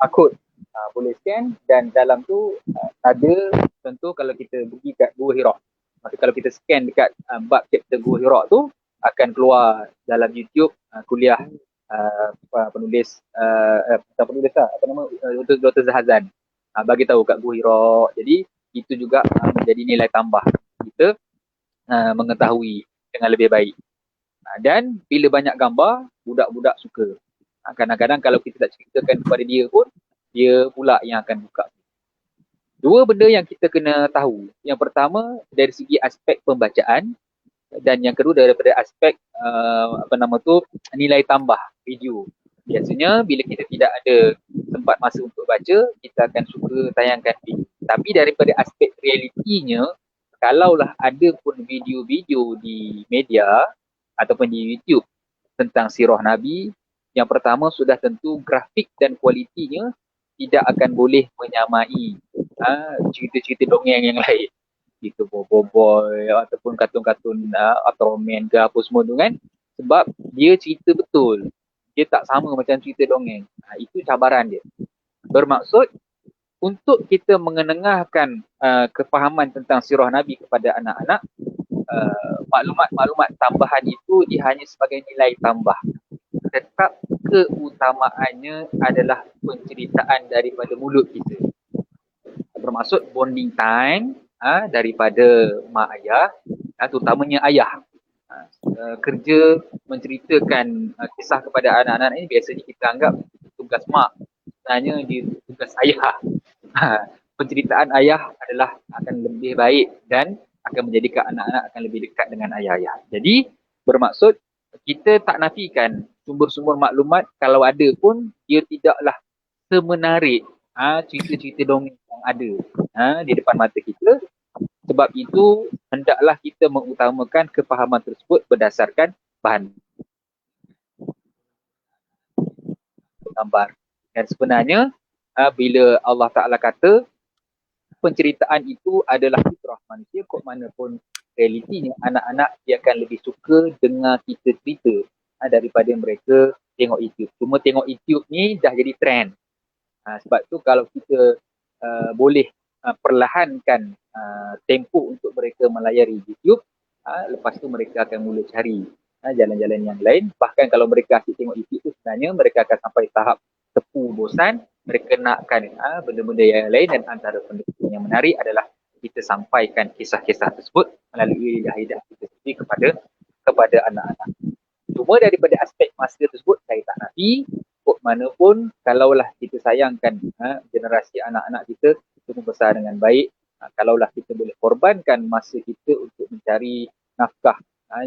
Akut. Boleh scan dan dalam tu ada contoh kalau kita pergi kat Gua Hira. Maka kalau kita scan dekat bab chapter Gua Hira tu akan keluar dalam YouTube kuliah penulis bukan penulis lah, apa nama, Dr. Zahazan bagi tahu kat Gua Hira. Jadi itu juga menjadi nilai tambah kita mengetahui dengan lebih baik. Dan bila banyak gambar, budak-budak suka. Kadang-kadang kalau kita tak ceritakan kepada dia pun, dia pula yang akan buka. Dua benda yang kita kena tahu. Yang pertama dari segi aspek pembacaan dan yang kedua daripada aspek nilai tambah video. Biasanya bila kita tidak ada tempat masa untuk baca, kita akan suka tayangkan video. Tapi daripada aspek realitinya, kalaulah ada pun video-video di media ataupun di YouTube tentang sirah Nabi, yang pertama sudah tentu grafik dan kualitinya tidak akan boleh menyamai cerita-cerita dongeng yang lain. Cerita boboiboy ataupun kartun-kartun Ultraman ke apa semua tu kan. Sebab dia cerita betul. Dia tak sama macam cerita dongeng. Itu cabaran dia. Bermaksud untuk kita mengenengahkan kefahaman tentang sirah Nabi kepada anak-anak, maklumat-maklumat tambahan itu dia hanya sebagai nilai tambah. Tetap keutamaannya adalah penceritaan daripada mulut kita. Bermaksud bonding time daripada mak ayah, terutamanya ayah. Kerja menceritakan kisah kepada anak-anak ini biasanya kita anggap tugas mak. Sebenarnya dia tugas ayah. Penceritaan ayah adalah akan lebih baik dan akan menjadikan anak-anak akan lebih dekat dengan ayah-ayah. Jadi bermaksud kita tak nafikan sumber-sumber maklumat, kalau ada pun dia tidaklah semenarik cerita-cerita dongeng yang ada di depan mata kita. Sebab itu hendaklah kita mengutamakan kefahaman tersebut berdasarkan bahan gambar. Dan sebenarnya bila Allah Ta'ala kata penceritaan itu adalah fitrah manusia, kok mana pun realitinya anak-anak dia akan lebih suka dengar kita cerita daripada mereka tengok YouTube. Cuma tengok YouTube ni dah jadi trend. Sebab tu kalau kita boleh perlahankan tempoh untuk mereka melayari YouTube, lepas tu mereka akan mula cari jalan-jalan yang lain. Bahkan kalau mereka asyik tengok YouTube tu sebenarnya mereka akan sampai tahap tepu bosan, mereka nakkan benda-benda yang lain. Dan antara benda yang menarik adalah kita sampaikan kisah-kisah tersebut melalui lidah kita sendiri kepada anak-anak. Cuma daripada aspek masa tersebut saya tak nafi, kok mana pun kalaulah kita sayangkan generasi anak-anak kita membesar dengan baik, kalaulah kita boleh korbankan masa kita untuk mencari nafkah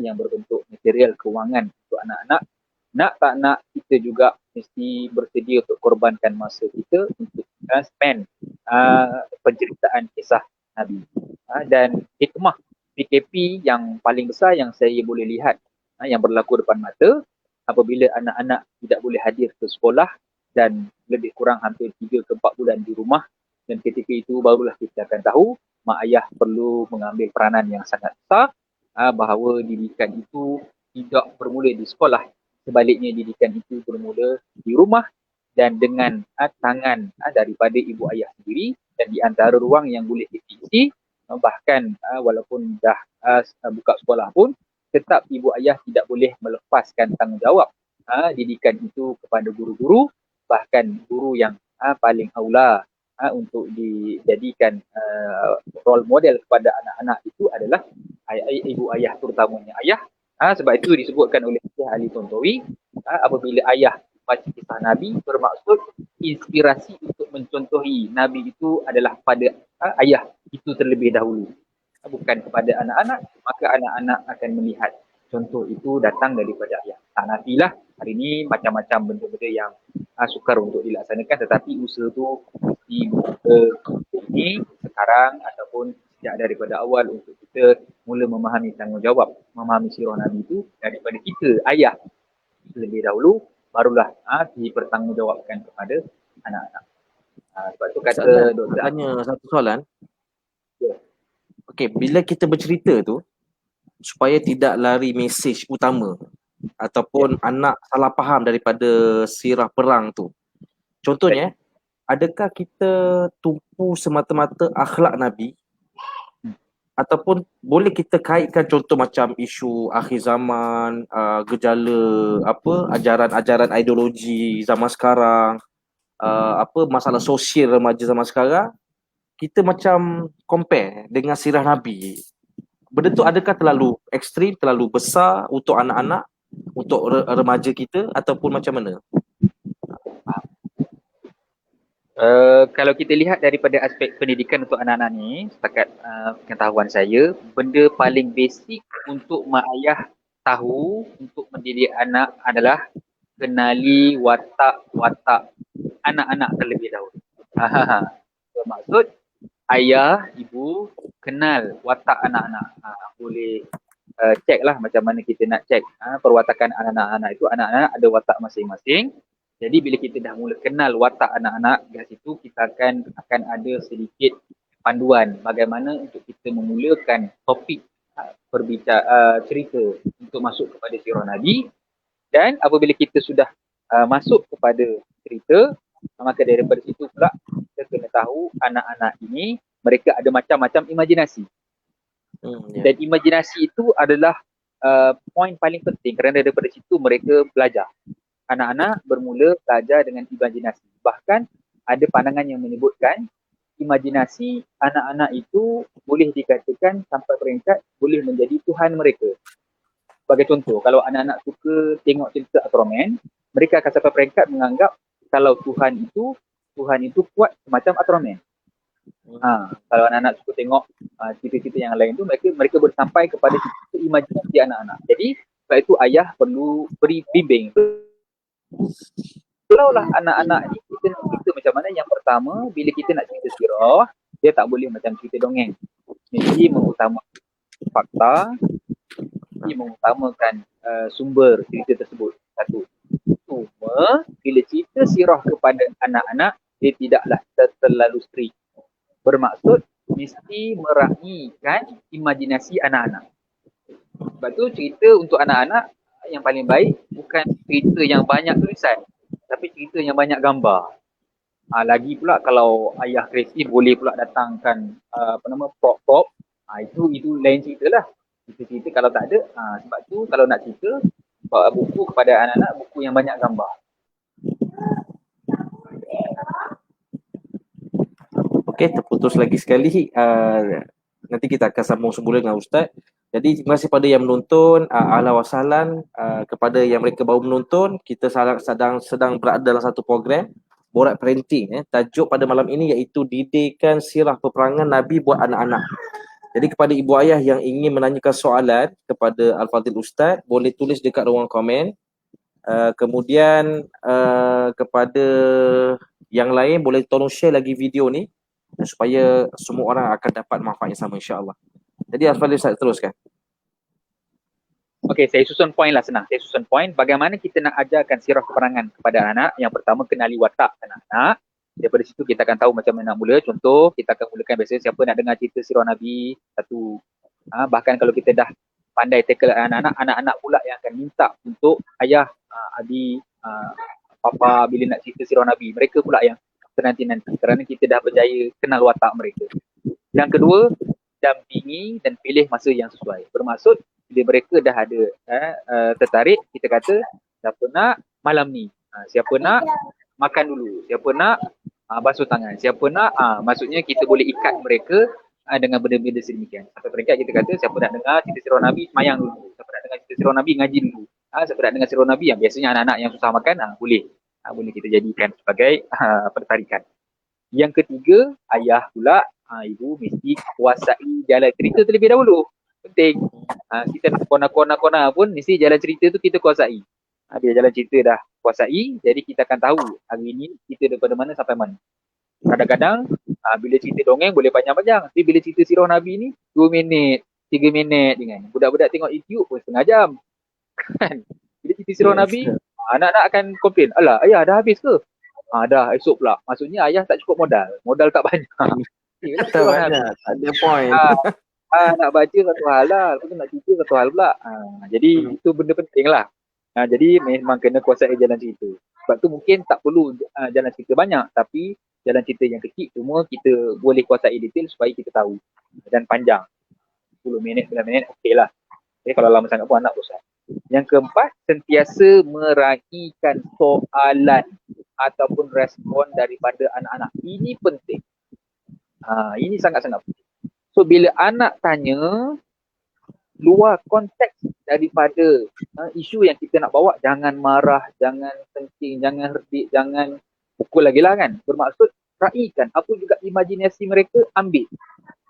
yang berbentuk material kewangan untuk anak-anak, nak tak nak kita juga mesti bersedia untuk korbankan masa kita untuk spend penceritaan kisah Nabi. Dan hikmah PKP yang paling besar yang saya boleh lihat yang berlaku depan mata apabila anak-anak tidak boleh hadir ke sekolah dan lebih kurang hampir 3 ke 4 bulan di rumah, dan ketika itu barulah kita akan tahu mak ayah perlu mengambil peranan yang sangat besar bahawa didikan itu tidak bermula di sekolah, sebaliknya didikan itu bermula di rumah dan dengan tangan daripada ibu ayah sendiri. Dan di antara ruang yang boleh diisi, bahkan walaupun dah buka sekolah pun, tetap ibu ayah tidak boleh melepaskan tanggungjawab didikan itu kepada guru-guru, bahkan guru yang paling aula untuk dijadikan role model kepada anak-anak itu adalah ibu ayah, terutamanya ayah. Sebab itu disebutkan oleh Syekh Ali Tontowi, apabila ayah baca kisah Nabi bermaksud inspirasi untuk mencontohi Nabi itu adalah pada ayah itu terlebih dahulu, bukan kepada anak-anak, maka anak-anak akan melihat contoh itu datang daripada ayah. Tak nafilah hari ini macam-macam benda-benda yang sukar untuk dilaksanakan, tetapi usaha tu ini sekarang ataupun sejak daripada awal untuk kita mula memahami tanggungjawab, memahami sirah Nabi itu daripada kita, ayah terlebih dahulu, barulah dipertanggungjawabkan kepada anak-anak. Sebab tu kata Dr. Tanya satu soalan. Ya. Okey, bila kita bercerita tu, supaya tidak lari mesej utama ataupun anak salah faham daripada sirah perang tu. Contohnya, adakah kita tumpu semata-mata akhlak Nabi ataupun boleh kita kaitkan contoh macam isu akhir zaman, gejala ajaran-ajaran ideologi zaman sekarang, masalah sosial remaja zaman sekarang, kita macam compare dengan sirah Nabi. Benda tu adakah terlalu ekstrim, terlalu besar untuk anak-anak, untuk remaja kita ataupun macam mana? Kalau kita lihat daripada aspek pendidikan untuk anak-anak ni, setakat pengetahuan saya, benda paling basic untuk mak ayah tahu untuk mendidik anak adalah kenali watak-watak anak-anak terlebih dahulu. Bermaksud ayah, ibu kenal watak anak-anak. Boleh cek lah macam mana kita nak cek perwatakan anak-anak itu. Anak-anak ada watak masing-masing. Jadi bila kita dah mula kenal watak anak-anak, dari situ kita akan ada sedikit panduan bagaimana untuk kita memulakan topik cerita untuk masuk kepada sirah Nabi. Dan apabila kita sudah masuk kepada cerita, maka daripada situ pula kita kena tahu anak-anak ini mereka ada macam-macam imajinasi. Dan imajinasi itu adalah poin paling penting kerana daripada situ mereka belajar. Anak-anak bermula belajar dengan imajinasi. Bahkan ada pandangan yang menyebutkan imajinasi anak-anak itu boleh dikatakan sampai peringkat boleh menjadi Tuhan mereka. Sebagai contoh, kalau anak-anak suka tengok cerita Ultraman, mereka akan sampai peringkat menganggap kalau Tuhan itu kuat semacam Ultraman. Kalau anak-anak suka tengok cerita-cerita yang lain tu, mereka bersampai kepada imajinasi anak-anak. Jadi sebab itu ayah perlu beri bimbing. Kalaulah anak-anak ni kita nak cerita macam mana, yang pertama bila kita nak cerita sirah, dia tak boleh macam cerita dongeng. Mesti mengutamakan fakta, mesti mengutamakan sumber cerita tersebut. Satu. Cuma bila cerita sirah kepada anak-anak, dia tidaklah terlalu strict. Bermaksud mesti meraihkan imajinasi anak-anak. Sebab tu cerita untuk anak-anak yang paling baik bukan cerita yang banyak tulisan, tapi cerita yang banyak gambar. Lagi pula kalau ayah kreatif boleh pula datangkan prop-prop, itu lain cerita lah. Cerita kalau tak ada, sebab tu kalau nak cerita, buku kepada anak-anak, buku yang banyak gambar. Okey, terputus lagi sekali. Nanti kita akan sambung semula dengan Ustaz. Jadi terima kasih pada yang menonton. Ahlan wa sahlan kepada yang mereka baru menonton. Kita sedang berada dalam satu program Borak Parenting. Tajuk pada malam ini iaitu didikan sirah peperangan Nabi buat anak-anak. Jadi kepada ibu ayah yang ingin menanyakan soalan kepada Al-Fadhil Ustaz, boleh tulis dekat ruang komen. Kemudian kepada yang lain boleh tolong share lagi video ni supaya semua orang akan dapat manfaat yang sama, insya-Allah. Jadi Al-Fadhil Ustaz teruskan. Okey, saya susun poin lah, senang. Saya susun poin bagaimana kita nak ajarkan sirah peperangan kepada anak. Yang pertama, kenali watak anak-anak. Daripada situ kita akan tahu macam mana nak mula. Contoh, kita akan mulakan biasanya siapa nak dengar cerita sirah Nabi, satu. Bahkan kalau kita dah pandai tackle anak-anak, anak-anak pula yang akan minta untuk ayah, adik, papa bila nak cerita sirah Nabi. Mereka pula yang nanti kerana kita dah berjaya kenal watak mereka. Yang kedua, dampingi dan pilih masa yang sesuai. Bermaksud bila mereka dah ada tertarik, kita kata siapa nak malam ni, siapa nak makan dulu, siapa nak basuh tangan, siapa nak maksudnya kita boleh ikat mereka dengan benda-benda sedemikian. Sampai peringkat kita kata siapa nak dengar cerita sirah Nabi, semayang dulu. Siapa nak dengar cerita sirah Nabi, ngaji dulu. Siapa nak dengar sirah Nabi, yang biasanya anak-anak yang susah makan, boleh kita jadikan sebagai pertarikan. Yang ketiga, ayah pula, ibu mesti kuasai jalan cerita terlebih dahulu. Penting. Kita nak kona-kona pun mesti jalan cerita tu kita kuasai. Bila jalan cerita dah kuasai, jadi kita akan tahu hari ni kita daripada mana sampai mana. Kadang-kadang bila cerita dongeng boleh panjang-panjang. Tapi bila cerita sirah Nabi ni 2 minit, 3 minit dengan budak-budak tengok YouTube pun setengah jam. Kan? Bila cerita sirah Nabi, anak-anak akan komplain, alah ayah dah habis ke? Dah, esok pula. Maksudnya ayah tak cukup modal. Modal tak banyak. Tak banyak, tak ada point. Nak baca satu hal lah, lepas tu nak cerita satu hal pula. Jadi itu benda penting lah. Jadi memang kena kuasai jalan cerita. Sebab tu mungkin tak perlu jalan cerita banyak, tapi jalan cerita yang kecil cuma kita boleh kuasai detail supaya kita tahu. Dan panjang. 10 minit, 9 minit, okey lah. Kalau lama sangat pun anak bosan. Yang keempat, sentiasa meraihkan soalan ataupun respon daripada anak-anak. Ini penting. Ini sangat-sangat penting. So bila anak tanya luar konteks daripada isu yang kita nak bawa, jangan marah, jangan kencing, jangan herdik, jangan pukul lagi lah kan. Bermaksud raikan apa juga imajinasi mereka, ambil.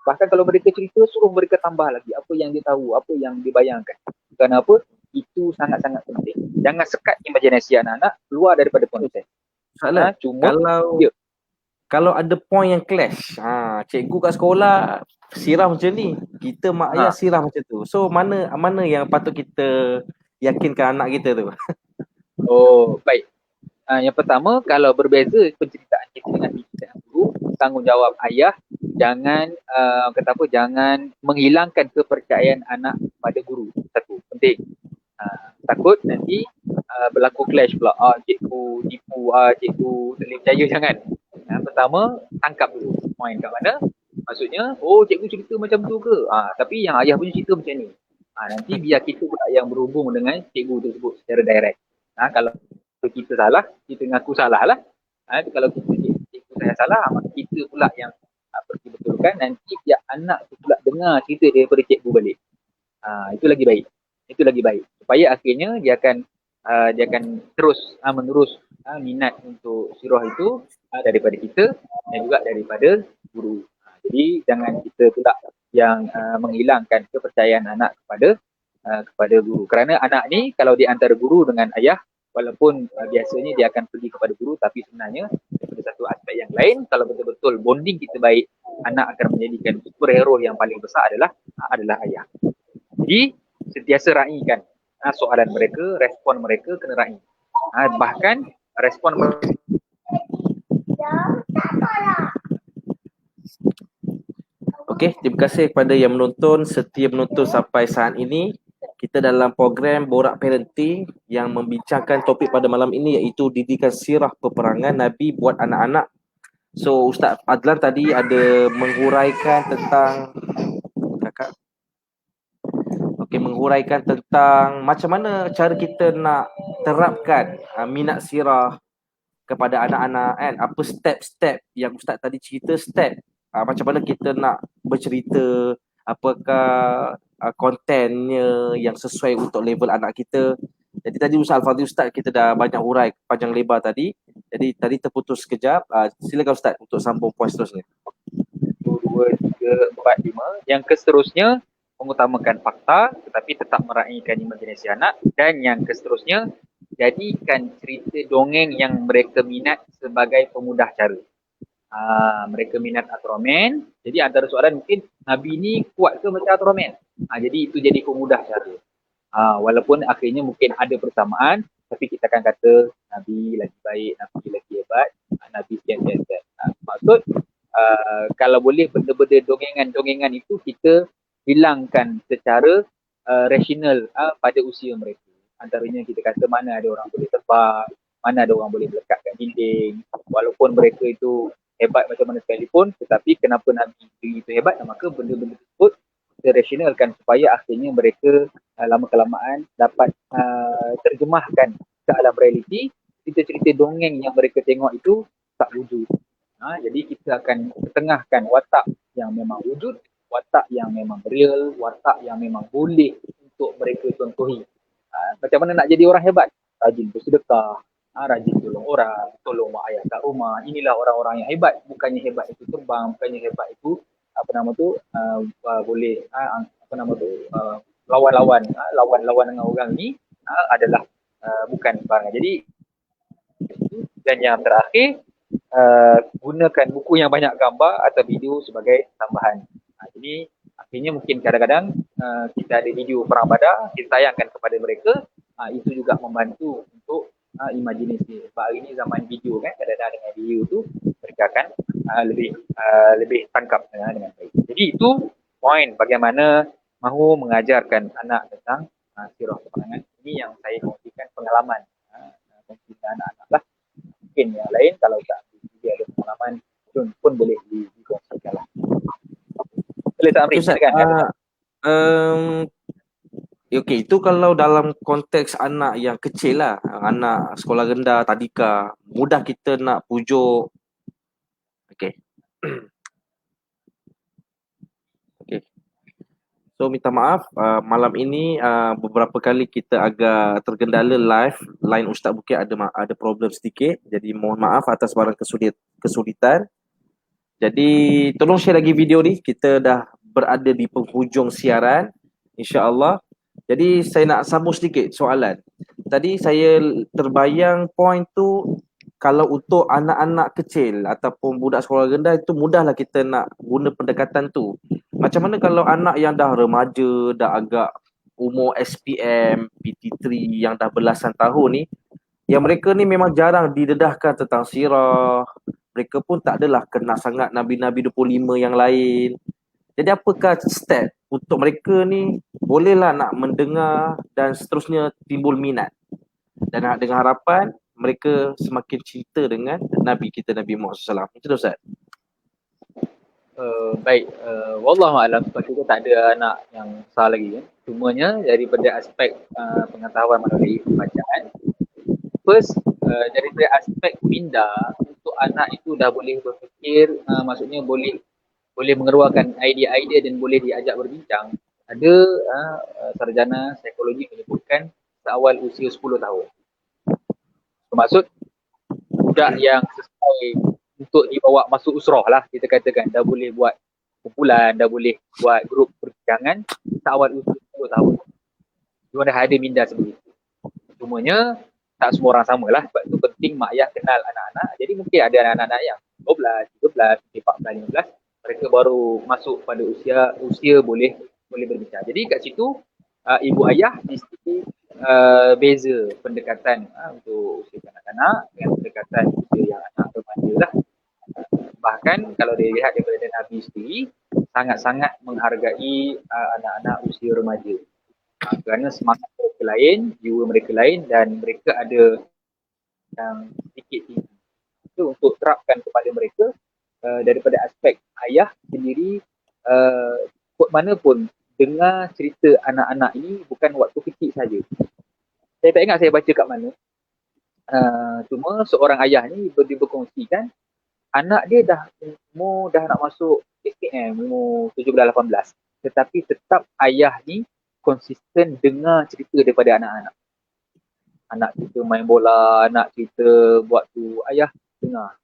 Bahkan kalau mereka cerita, suruh mereka tambah lagi apa yang dia tahu, apa yang dibayangkan. Kenapa? Itu sangat-sangat penting. Jangan sekat imajinasi anak-anak keluar daripada konteks. Cuma kalau ada point yang clash, cikgu kat sekolah sirah macam ni, kita mak ayah sirah macam tu. So mana yang patut kita yakinkan anak kita tu? Oh, baik. Yang pertama, kalau berbeza penceritaan kita dengan guru, tanggungjawab ayah jangan jangan menghilangkan kepercayaan anak pada guru. Satu, penting. Takut nanti berlaku clash pula. Cikgu tipu, cikgu tak percaya, jangan. Pertama, tangkap dulu point kat mana. Maksudnya, cikgu cerita macam tu ke? Tapi yang ayah punya cerita macam ni. Nanti biar kita pula yang berhubung dengan cikgu tersebut secara direct. Kalau kita salah, kita ngaku salah lah. Kalau cikgu saya salah, maka kita pula yang pergi betulkan. Nanti biar anak tu pula dengar cerita daripada cikgu balik. Itu lagi baik. Itu lagi baik. Supaya akhirnya dia akan terus menerus minat untuk sirah itu daripada kita dan juga daripada guru. Jadi jangan kita pula yang menghilangkan kepercayaan anak kepada guru. Kerana anak ni kalau di antara guru dengan ayah, walaupun biasanya dia akan pergi kepada guru, tapi sebenarnya daripada satu aspek yang lain, kalau betul-betul bonding kita baik, anak akan menjadikan superhero yang paling besar adalah ayah. Jadi sentiasa raikan soalan mereka, respon mereka kena raih. Bahkan respon mereka. Okey, terima kasih kepada yang setia menonton sampai saat ini. Kita dalam program Borak Parenting yang membincangkan topik pada malam ini iaitu didikan sirah peperangan Nabi buat anak-anak. So Ustaz Adlan tadi ada menghuraikan tentang menguraikan tentang macam mana cara kita nak terapkan minat sirah kepada anak-anak kan. Apa step-step yang Ustaz tadi cerita, macam mana kita nak bercerita, apakah kontennya yang sesuai untuk level anak kita. Jadi tadi Ustaz Al-Fadhil Ustaz kita dah banyak hurai panjang lebar tadi. Jadi tadi terputus sekejap. Silakan Ustaz untuk sambung poin seterusnya. 1, 2, 3, 4, 5. Yang seterusnya mengutamakan fakta tetapi tetap meraihkan imajinasi anak. Dan yang seterusnya, jadikan cerita dongeng yang mereka minat sebagai pemudah cara. Mereka minat Ultraman. Jadi antara soalan mungkin, Nabi ni kuat ke macam Ultraman? Jadi itu jadi pemudah cara. Walaupun akhirnya mungkin ada persamaan, tapi kita akan kata Nabi lagi baik, Nabi lagi hebat, Nabi sekian. Maksud, kalau boleh benda-benda dongengan itu kita hilangkan secara rasional pada usia mereka. Antaranya kita kata mana ada orang boleh terbang, mana ada orang boleh melekat kat dinding. Walaupun mereka itu hebat macam mana sekalipun, tetapi kenapa Nabi itu hebat, maka benda-benda tersebut kita rasionalkan supaya akhirnya mereka lama-kelamaan dapat terjemahkan ke alam realiti. Cerita-cerita dongeng yang mereka tengok itu tak wujud. Jadi kita akan ketengahkan watak yang memang wujud, watak yang memang real, watak yang memang boleh untuk mereka contohi. Macam mana nak jadi orang hebat? Rajin bersedekah, rajin tolong orang, tolong mak ayah kat rumah. Inilah orang-orang yang hebat. Bukannya hebat itu terbang, bukannya hebat itu boleh lawan-lawan dengan orang ni adalah bukan barang. Jadi dan yang terakhir, gunakan buku yang banyak gambar atau video sebagai tambahan. Jadi akhirnya mungkin kadang-kadang kita ada video perang badar, kita tayangkan kepada mereka, itu juga membantu untuk imajinasi. Sebab hari ni zaman video kan, kadang-kadang dengan video tu mereka akan lebih tangkap dengan baik. Jadi itu poin bagaimana mahu mengajarkan anak tentang sirah peperangan. Ini yang saya kongsikan pengalaman kongsi dengan anak-anak lah. Mungkin yang lain kalau tak dia ada pengalaman pun boleh dikongsikan lah. Boleh tak Amri? Ustaz, okey, itu kalau dalam konteks anak yang kecil lah, anak sekolah rendah, tadika, mudah kita nak pujuk. Okey. Okey. So minta maaf, malam ini beberapa kali kita agak tergendala live, line Ustaz Bukit ada problem sedikit. Jadi mohon maaf atas barang kesulitan. Jadi tolong share lagi video ni, kita dah berada di penghujung siaran insya-Allah. Jadi saya nak sambung sedikit soalan. Tadi saya terbayang point tu, kalau untuk anak-anak kecil ataupun budak sekolah rendah itu mudahlah kita nak guna pendekatan tu. Macam mana kalau anak yang dah remaja, dah agak umur SPM, PT3 yang dah belasan tahun ni, yang mereka ni memang jarang didedahkan tentang sirah. Mereka pun tak adalah kenal sangat Nabi-Nabi 25 yang lain. Jadi apakah step untuk mereka ni bolehlah nak mendengar dan seterusnya timbul minat. Dan dengan harapan mereka semakin cinta dengan Nabi kita, Nabi Muhammad SAW. Itu Ustaz. Baik, wallahualam sebab kita tak ada anak yang besar lagi kan. Cumanya daripada aspek pengetahuan melalui pembacaan, first daripada aspek minda untuk anak itu dah boleh berfikir, maksudnya boleh mengeluarkan idea-idea dan boleh diajak berbincang. Ada sarjana psikologi menyebutkan seawal usia 10 tahun. Bermaksud budak yang sesuai untuk dibawa masuk usrah lah, kita katakan dah boleh buat kumpulan, dah boleh buat grup perbincangan seawal usia 10 tahun. Dia dah ada minda seperti itu. Cumanya tak semua orang samalah, sebab itu penting mak ayah kenal anak-anak. Jadi mungkin ada anak-anak yang 12, 13, 14, 15, mereka baru masuk pada usia boleh berbincang. Jadi kat situ ibu ayah mesti beza pendekatan untuk usia kanak-kanak dengan pendekatan usia yang anak remaja lah. Bahkan kalau dilihat daripada Nabi sendiri, sangat-sangat menghargai anak-anak usia remaja. Kerana semangat mereka lain, jiwa mereka lain dan mereka ada yang sedikit tinggi. Itu untuk terapkan kepada mereka daripada aspek ayah sendiri, mana pun dengar cerita anak-anak ini bukan waktu kecil saja. Saya tak ingat saya baca kat mana. Cuma seorang ayah ni berkongsikan anak dia dah nak masuk SPM, umur 17-18. Tetapi tetap ayah ni konsisten dengar cerita daripada anak-anak. Anak cerita main bola, anak cerita buat tu, ayah dengar.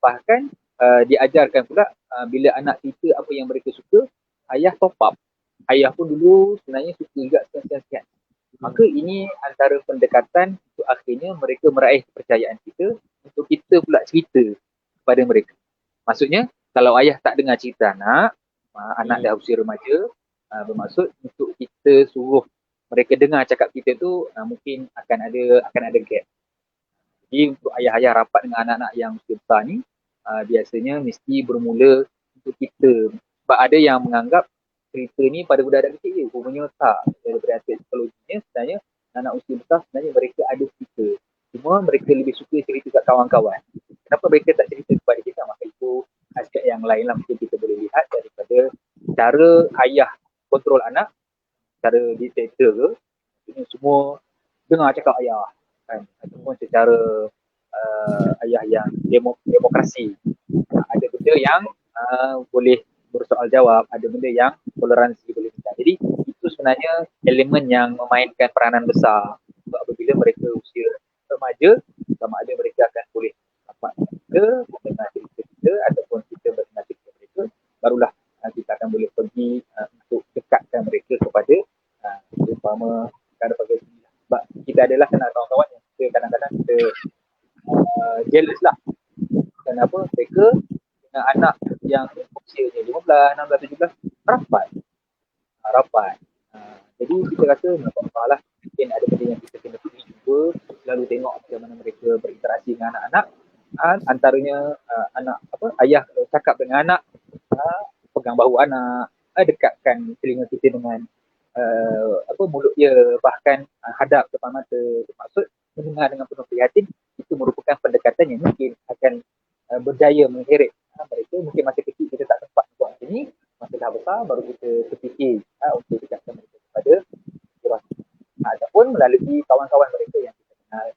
Bahkan diajarkan pula bila anak cerita apa yang mereka suka, ayah top up. Ayah pun dulu sebenarnya suka juga sekian-sekian. Maka ini antara pendekatan untuk akhirnya mereka meraih kepercayaan kita untuk kita pula cerita kepada mereka. Maksudnya kalau ayah tak dengar cerita anak dah usia remaja, bermaksud untuk kita suruh mereka dengar cakap kita tu mungkin akan ada gap. Jadi untuk ayah-ayah rapat dengan anak-anak yang usia besar ni, biasanya mesti bermula untuk kita. Sebab ada yang menganggap cerita ni pada budak-budak kecil je. Rupanya tak. Daripada aspek psikologinya sebenarnya anak usia besar sebenarnya mereka ada cerita. Cuma mereka lebih suka cerita kat kawan-kawan. Kenapa mereka tak cerita kepada kita? Maka itu aspek yang lain lah mungkin kita boleh lihat daripada cara ayah kontrol anak, cara diktator ke, maksudnya semua dengar cakap ayah kan, ataupun secara ayah yang demokrasi. Ada benda yang boleh bersoal jawab, ada benda yang toleransi boleh bincang. Jadi itu sebenarnya elemen yang memainkan peranan besar. Sebab apabila mereka usia remaja, sama ada mereka akan boleh dapat kita mendengar cerita kita ataupun kita mendengar cerita mereka, barulah kita akan boleh pergi untuk dekatkan mereka kepada umpama perkara bagai sini. Sebab kita adalah kenal kawan-kawan yang kita kadang-kadang kita jealous lah. Kenapa mereka dengan anak yang usianya 15, 16, 17 rapat. Jadi kita rasa lah mungkin ada benda yang kita kena pergi jumpa, selalu tengok bagaimana mereka berinteraksi dengan anak-anak, antaranya anak ayah cakap dengan anak, pegang bahu anak, dekatkan telinga kita dengan mulut dia, bahkan hadap depan mata. Maksud mendengar dengan penuh prihatin, itu merupakan pendekatan yang mungkin akan berdaya mengheret mereka. Mungkin masa kecil kita tak sempat buat macam ni, masa dah besar baru kita terfikir untuk dekatkan mereka kepada dewasa. Ataupun melalui kawan-kawan mereka yang kita kenal,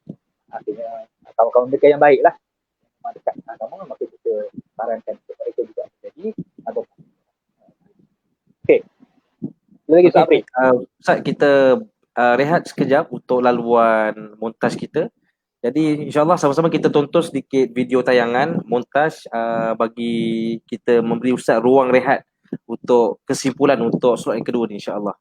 artinya kawan-kawan mereka yang baik lah, memang dekat agama, maka kita sarankan kepada mereka juga menjadi agama. Okey, lagi Sapri. Ustaz, kita rehat sekejap untuk laluan montaj kita. Jadi insyaAllah sama-sama kita tonton sedikit video tayangan montaj bagi kita memberi Ustaz ruang rehat untuk kesimpulan untuk slot yang kedua ni, insyaAllah.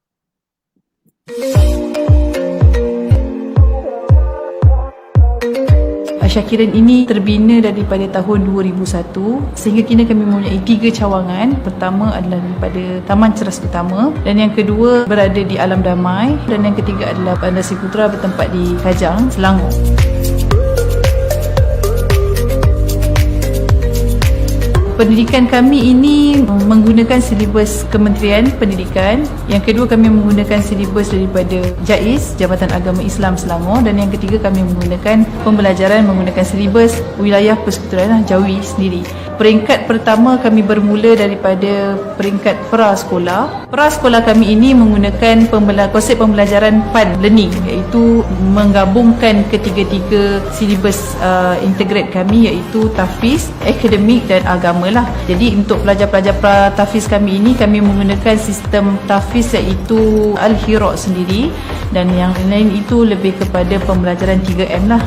Syakirin ini terbina daripada tahun 2001 sehingga kini kami mempunyai 3 cawangan. Pertama adalah daripada Taman Ceras Utama, dan yang kedua berada di Alam Damai, dan yang ketiga adalah Bandar Sri Putra bertempat di Kajang, Selangor. Pendidikan kami ini menggunakan silibus Kementerian Pendidikan. Yang kedua, kami menggunakan silibus daripada JAIS, Jabatan Agama Islam Selangor, dan yang ketiga kami menggunakan pembelajaran menggunakan silibus Wilayah Persekutuan Jawi sendiri. Peringkat pertama kami bermula daripada peringkat prasekolah. Prasekolah kami ini menggunakan konsep pembelajaran fun learning, iaitu menggabungkan ketiga-tiga silibus integrate kami, iaitu tahfiz, akademik dan agama lah. Jadi untuk pelajar-pelajar pra-tahfiz kami ini, kami menggunakan sistem tahfiz iaitu Al-Hira sendiri, dan yang lain itu lebih kepada pembelajaran 3M lah,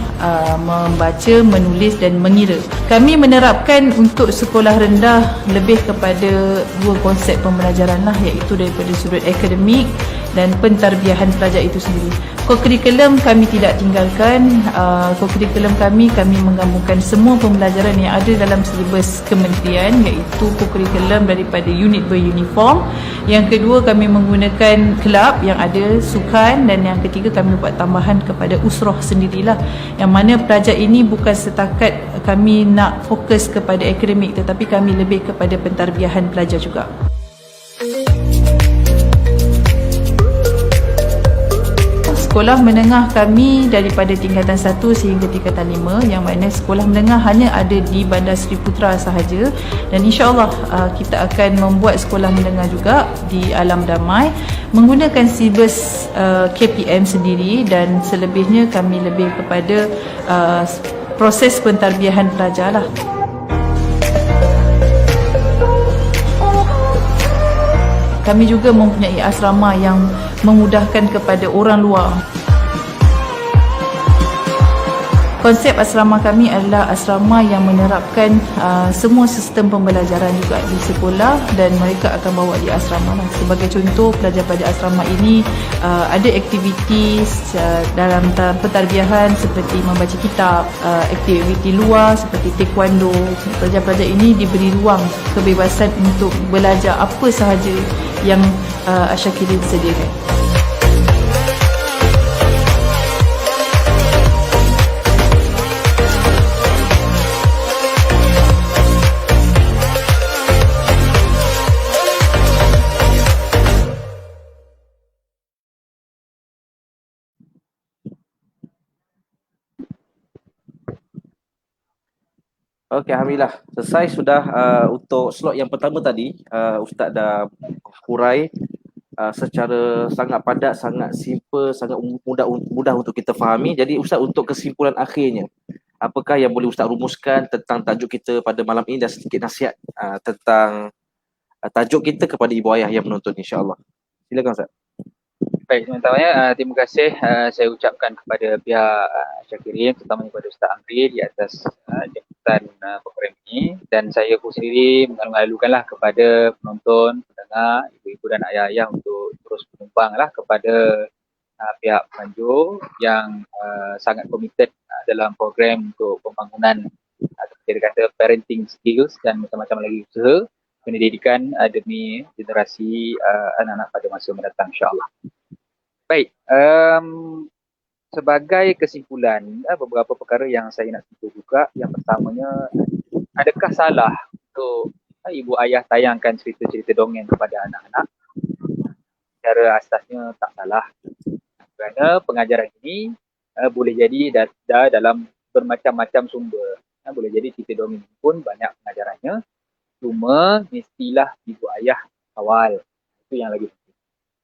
membaca, menulis dan mengira. Kami menerapkan untuk sekolah rendah lebih kepada 2 konsep pembelajaran lah, iaitu daripada sudut akademik dan pentarbiahan pelajar itu sendiri. Kokurikulum kami tidak tinggalkan. Kokurikulum kami menggabungkan semua pembelajaran yang ada dalam silibus kementerian, iaitu kokurikulum daripada unit beruniform. Yang kedua, kami menggunakan kelab yang ada sukan, dan yang ketiga kami buat tambahan kepada usrah sendirilah, yang mana pelajar ini bukan setakat kami nak fokus kepada akademik, tetapi kami lebih kepada pentarbiahan pelajar juga. Sekolah menengah kami daripada tingkatan 1 sehingga tingkatan 5, yang mana sekolah menengah hanya ada di Bandar Sri Putra sahaja, dan insyaAllah kita akan membuat sekolah menengah juga di Alam Damai menggunakan silibus KPM sendiri, dan selebihnya kami lebih kepada proses pentarbiahan pelajar lah. Kami juga mempunyai asrama yang memudahkan kepada orang luar. Konsep asrama kami adalah asrama yang menerapkan semua sistem pembelajaran juga di sekolah, dan mereka akan bawa di asrama lah. Sebagai contoh, pelajar pada asrama ini ada aktiviti dalam pentarbiahan seperti membaca kitab, aktiviti luar seperti taekwondo. Pelajar-pelajar ini diberi ruang kebebasan untuk belajar apa sahaja yang Asyakirin sediakan. Okey, alhamdulillah. Selesai sudah untuk slot yang pertama tadi. Ustaz dah hurai secara sangat padat, sangat simple, sangat mudah untuk kita fahami. Jadi Ustaz, untuk kesimpulan akhirnya, apakah yang boleh Ustaz rumuskan tentang tajuk kita pada malam ini, dan sedikit nasihat tentang tajuk kita kepada ibu ayah yang menonton, insya-Allah. Silakan Ustaz. Baik, teman-teman, terima kasih saya ucapkan kepada pihak Syakirin, terutama kepada Ustaz Amri di atas jemputan program ini, dan saya pun sendiri mengalu-alukanlah kepada penonton, pendengar, ibu-ibu dan ayah-ayah untuk terus menumpanglah kepada pihak penganjur yang sangat komited dalam program untuk pembangunan atau kita kata parenting skills dan macam-macam lagi usaha pendidikan demi generasi anak-anak pada masa mendatang, insya-Allah. Baik, sebagai kesimpulan, beberapa perkara yang saya nak sentuh juga. Yang pertamanya, adakah salah untuk ibu ayah tayangkan cerita-cerita dongeng kepada anak-anak? Secara asasnya tak salah. Kerana pengajaran ini boleh jadi dalam bermacam-macam sumber. Boleh jadi cerita dongeng pun banyak pengajarannya. Cuma mestilah ibu ayah awal. Itu yang lagi penting.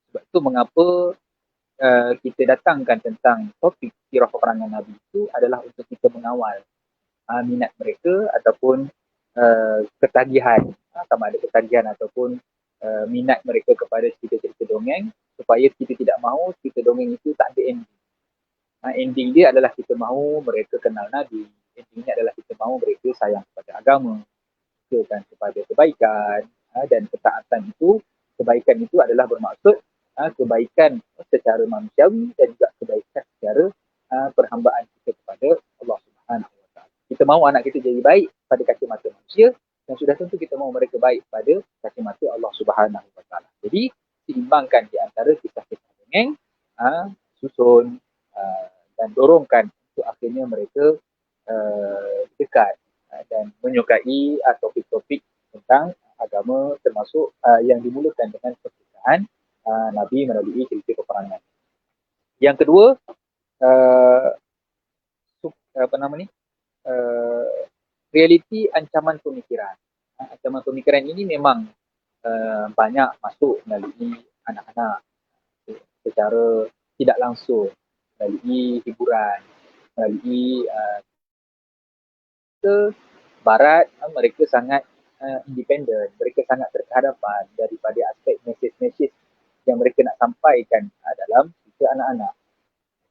Sebab itu mengapa kita datangkan tentang topik sirah peperangan Nabi itu adalah untuk kita mengawal minat mereka ataupun ketagihan, sama ada ketagihan ataupun minat mereka kepada cerita-cerita dongeng, supaya kita tidak mahu cerita dongeng itu tak ada ending. Ending dia adalah kita mahu mereka kenal Nabi. Endingnya adalah kita mahu mereka sayang kepada agama, sukakan kepada kebaikan, dan ketaatan itu, kebaikan itu adalah bermaksud kebaikan secara manusiawi dan juga kebaikan secara perhambaan kita kepada Allah Subhanahu Wa Taala. Kita mahu anak kita jadi baik pada kacamata manusia, dan sudah tentu kita mahu mereka baik pada kacamata Allah Subhanahu Wa Taala. Jadi seimbangkan di antara kisah-kisah dongeng, susun dan dorongkan untuk akhirnya mereka dekat dan menyukai topik-topik tentang agama, termasuk yang dimulakan dengan perpisahan Nabi melalui cerita peperangan. Yang kedua, realiti ancaman pemikiran. Ancaman pemikiran ini memang banyak masuk melalui anak-anak secara tidak langsung, melalui hiburan, melalui Barat, mereka sangat independen, mereka sangat berkehadapan daripada aspek mesej-mesej yang mereka nak sampaikan dalam cerita anak-anak.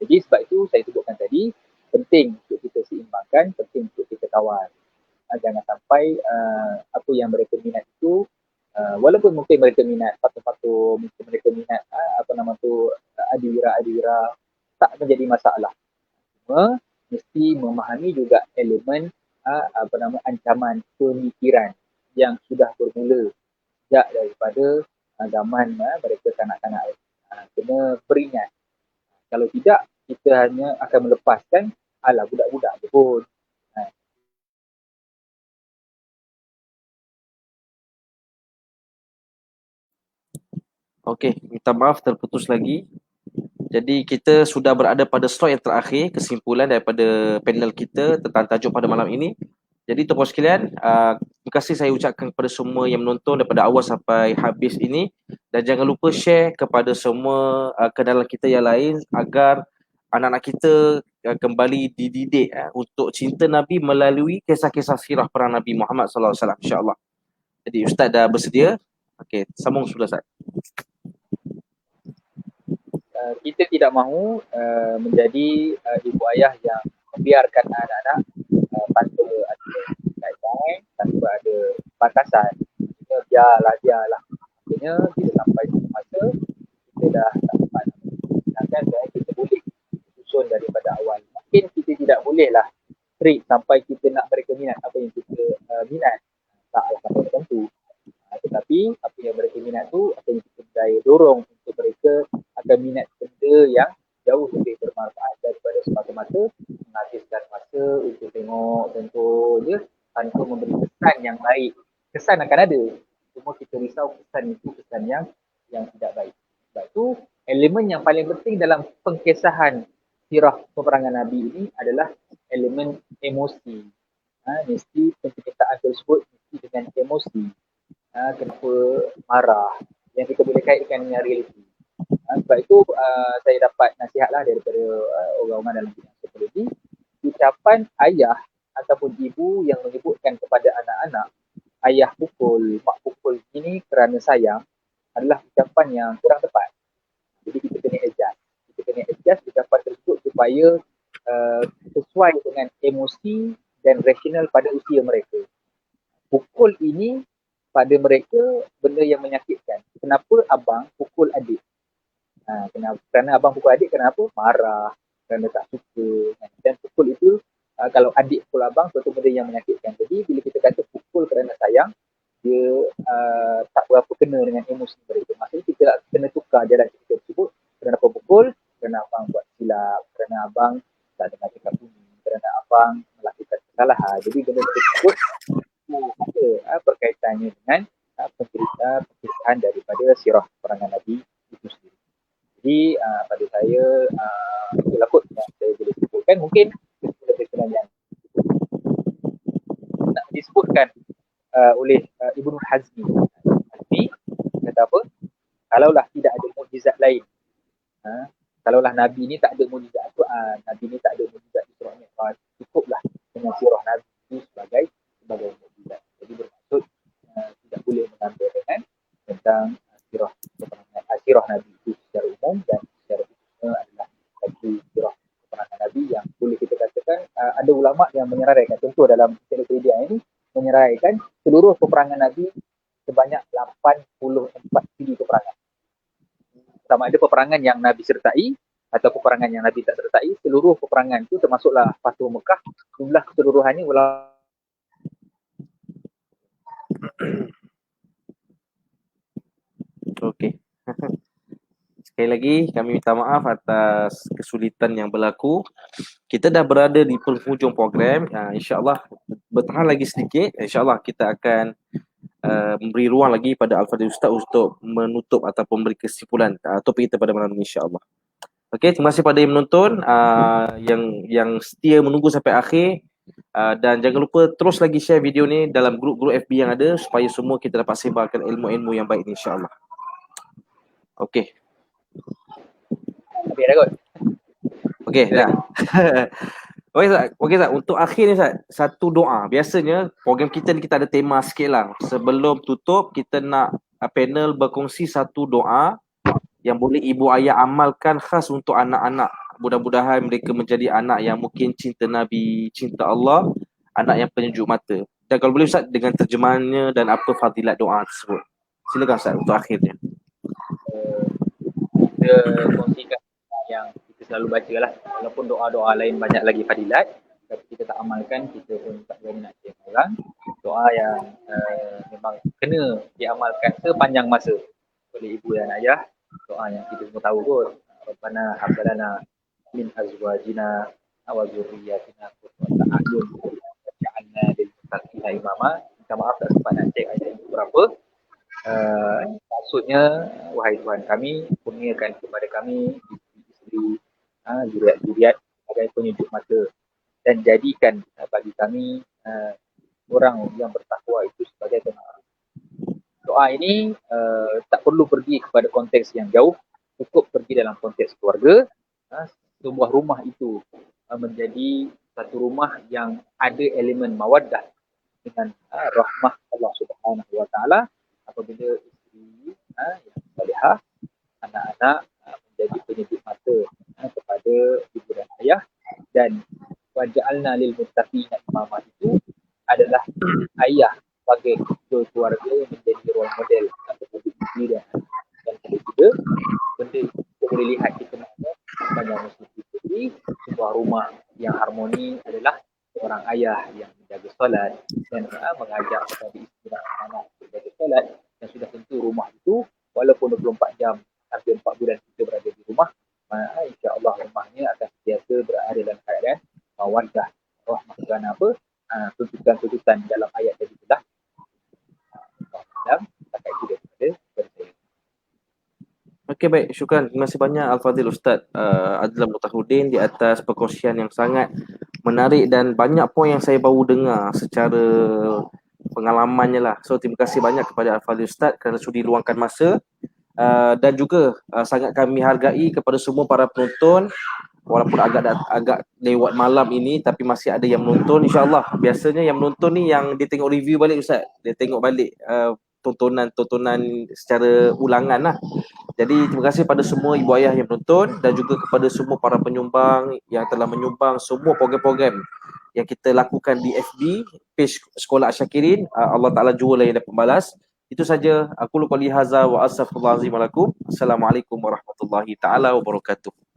Jadi sebab itu saya sebutkan tadi, penting untuk kita seimbangkan, penting untuk kita kawal. Jangan sampai apa yang mereka minat itu, walaupun mungkin mereka minat patung-patung, mungkin mereka minat adiwira-adiwira, tak menjadi masalah. Cuma mesti memahami juga elemen ancaman pemikiran yang sudah bermula sejak daripada zaman mereka kanak-kanak. Kena beringat. Kalau tidak, kita hanya akan melepaskan alah budak-budak je pun. Okey, minta maaf terputus lagi. Jadi kita sudah berada pada slot yang terakhir, kesimpulan daripada panel kita tentang tajuk pada malam ini. Jadi tuan-tuan sekalian, terima kasih saya ucapkan kepada semua yang menonton daripada awal sampai habis ini, dan jangan lupa share kepada semua kenalan kita yang lain agar anak-anak kita kembali dididik untuk cinta Nabi melalui kisah-kisah sirah perang Nabi Muhammad sallallahu alaihi wasallam, insya-Allah. Jadi ustaz dah bersedia? Okey, sambung sudah Ustaz. Kita tidak mahu menjadi ibu ayah yang membiarkan anak-anak tanpa ada guideline, tanpa ada batasan. Kita biarlah. Akhirnya bila sampai masa kita dah tak sempat. Sedangkan kita boleh susun daripada awal. Mungkin kita tidak bolehlah strict sampai kita nak mereka minat apa yang kita minat. Taklah sampai tertentu. Tetapi apa yang mereka minat tu akan kita daya dorong untuk mereka akan minat benda yang jauh lebih bermanfaat daripada semata-mata menghabiskan masa untuk tengok contoh je tanpa memberi kesan yang baik. Kesan akan ada, cuma kita risau kesan itu kesan yang tidak baik. Sebab tu elemen yang paling penting dalam pengkisahan sirah peperangan Nabi ini adalah elemen emosi. Mesti penceritaan tersebut mesti dengan emosi. Kenapa marah, yang kita boleh kaitkan dengan realiti. Sebab itu saya dapat nasihatlah daripada orang-orang dalam bidang psikologi, ucapan ayah ataupun ibu yang menyebutkan kepada anak-anak ayah pukul, mak pukul ini kerana sayang adalah ucapan yang kurang tepat. Jadi kita kena adjust. Kita kena adjust ucapan tersebut supaya sesuai dengan emosi dan rasional pada usia mereka. Pukul ini pada mereka benda yang menyakitkan. Kenapa abang pukul adik? Kerana abang pukul adik kenapa? Marah, kerana tak suka. Dan pukul itu kalau adik pukul abang suatu benda yang menyakitkan. Jadi bila kita kata pukul kerana sayang, dia tak berapa kena dengan emosi mereka. Maksudnya kita kena tukar jalan kita tersebut. Kerana apa pukul? Kerana abang buat silap, kerana abang tak dengar cakap bunyi, kerana abang melakukan kesalahan. Jadi benda tersebut ada berkaitannya dengan penceritaan daripada sirah perangan Nabi itu sendiri. Jadi pada saya itulah kot yang saya boleh sebutkan. Mungkin lebih kurang yang nak disebutkan oleh Ibnu Hazmi. Hazmi kata apa? Kalaulah tidak ada mukjizat lain, kalaulah Nabi ni tak ada mukjizat Al-Quran, Nabi ni tak ada mukjizat Isra Mi'raj, cukuplah dengan sirah Nabi itu sebagai mukjizat. Jadi bermaksud tidak boleh menambah dengan tentang sirah Nabi itu secara umum, dan secara khususnya adalah satu sirah peperangan Nabi yang boleh kita katakan ada ulama yang menyeraikan. Contoh dalam ensiklopedia ini menyeraikan seluruh peperangan Nabi sebanyak 84 siri peperangan. Sama ada peperangan yang Nabi sertai atau peperangan yang Nabi tak sertai, seluruh peperangan itu termasuklah Fathu Mekah, jumlah keseluruhannya Okey. Sekali lagi kami minta maaf atas kesulitan yang berlaku. Kita dah berada di penghujung program. InsyaAllah bertahan lagi sedikit. InsyaAllah kita akan memberi ruang lagi pada Al-Fadhil Ustaz untuk menutup ataupun memberi kesimpulan topik kita pada malam ini, insyaAllah. Okey, terima kasih pada yang menonton, yang setia menunggu sampai akhir. Dan jangan lupa terus lagi share video ni dalam grup-grup FB yang ada supaya semua kita dapat sebarkan ilmu-ilmu yang baik ni, insyaAllah. Okey. habis dah kot. Okey, dah. Okey Ustaz, untuk akhir ni Ustaz, satu doa. Biasanya program kita ni kita ada tema sikit lah. Sebelum tutup, kita nak panel berkongsi satu doa yang boleh ibu ayah amalkan khas untuk anak-anak. Mudah-mudahan mereka menjadi anak yang mungkin cinta Nabi, cinta Allah, anak yang penyejuk mata. Dan kalau boleh Ustaz, dengan terjemahannya dan apa fadilat doa tersebut. Silakan Ustaz untuk akhirnya. Kita kongsikan yang kita selalu baca lah. Walaupun doa-doa lain banyak lagi fadilat, tapi kita tak amalkan, kita pun tak berani nak share orang. Doa yang memang kena diamalkan sepanjang masa oleh ibu dan ayah. Doa yang kita semua tahu kot. Rabbana habbalana min azwajina wa dzurriyyatina qurrata a'yun waj'alna lil muttaqina imama. Minta maaf tak sempat nak cek ayat itu berapa. Maksudnya, wahai Tuhan kami, kurniakan kepada kami isteri, zuriat-zuriat sebagai penyejuk mata, dan jadikan bagi kami orang yang bertakwa itu sebagai pengaruh. Doa ini tak perlu pergi kepada konteks yang jauh, cukup pergi dalam konteks keluarga. Sebuah rumah itu menjadi satu rumah yang ada elemen mawaddah dengan rahmah Allah Subhanahu Wa Taala. Apabila isteri yang salihah, anak-anak menjadi penyejuk mata kepada ibu dan ayah, dan waja'alna lil muttaqina imama itu adalah ayah sebagai keluarga yang menjadi role model kepada isteri dan kedua, benda kita boleh lihat di tengahnya sebagai muslim isteri. Sebuah rumah yang harmoni adalah seorang ayah yang menjaga solat dan mengajak kepada isteri dan anak menjaga solat. Dan sudah tentu rumah itu walaupun 24 jam hampir 4 bulan kita berada di rumah, insya-Allah rumahnya akan sentiasa berada dalam keadaan mawaddah, rahmah. Kerana apa? Tuntutan-tuntutan dalam ayat tadi itulah. Takat itu daripada saya. Okey, baik. Syukran. Terima kasih banyak Al-Fadhil Ustaz Adlan Mutahuddin di atas perkongsian yang sangat menarik dan banyak poin yang saya baru dengar secara pengalamannya lah. So terima kasih banyak kepada Al-Fadhil Ustaz kerana sudi luangkan masa, dan juga sangat kami hargai kepada semua para penonton. Walaupun agak lewat malam ini tapi masih ada yang menonton. InsyaAllah biasanya yang menonton ni yang dia tengok review balik Ustaz, dia tengok balik tontonan secara ulangan lah. Jadi terima kasih pada semua ibu ayah yang menonton dan juga kepada semua para penyumbang yang telah menyumbang semua program-program yang kita lakukan di FB page Sekolah Asyakirin. Allah Taala jua lah yang dapat balas. Itu saja. Aku qouli hadza wa astaghfirullahalazim. Assalamualaikum warahmatullahi taala wabarakatuh.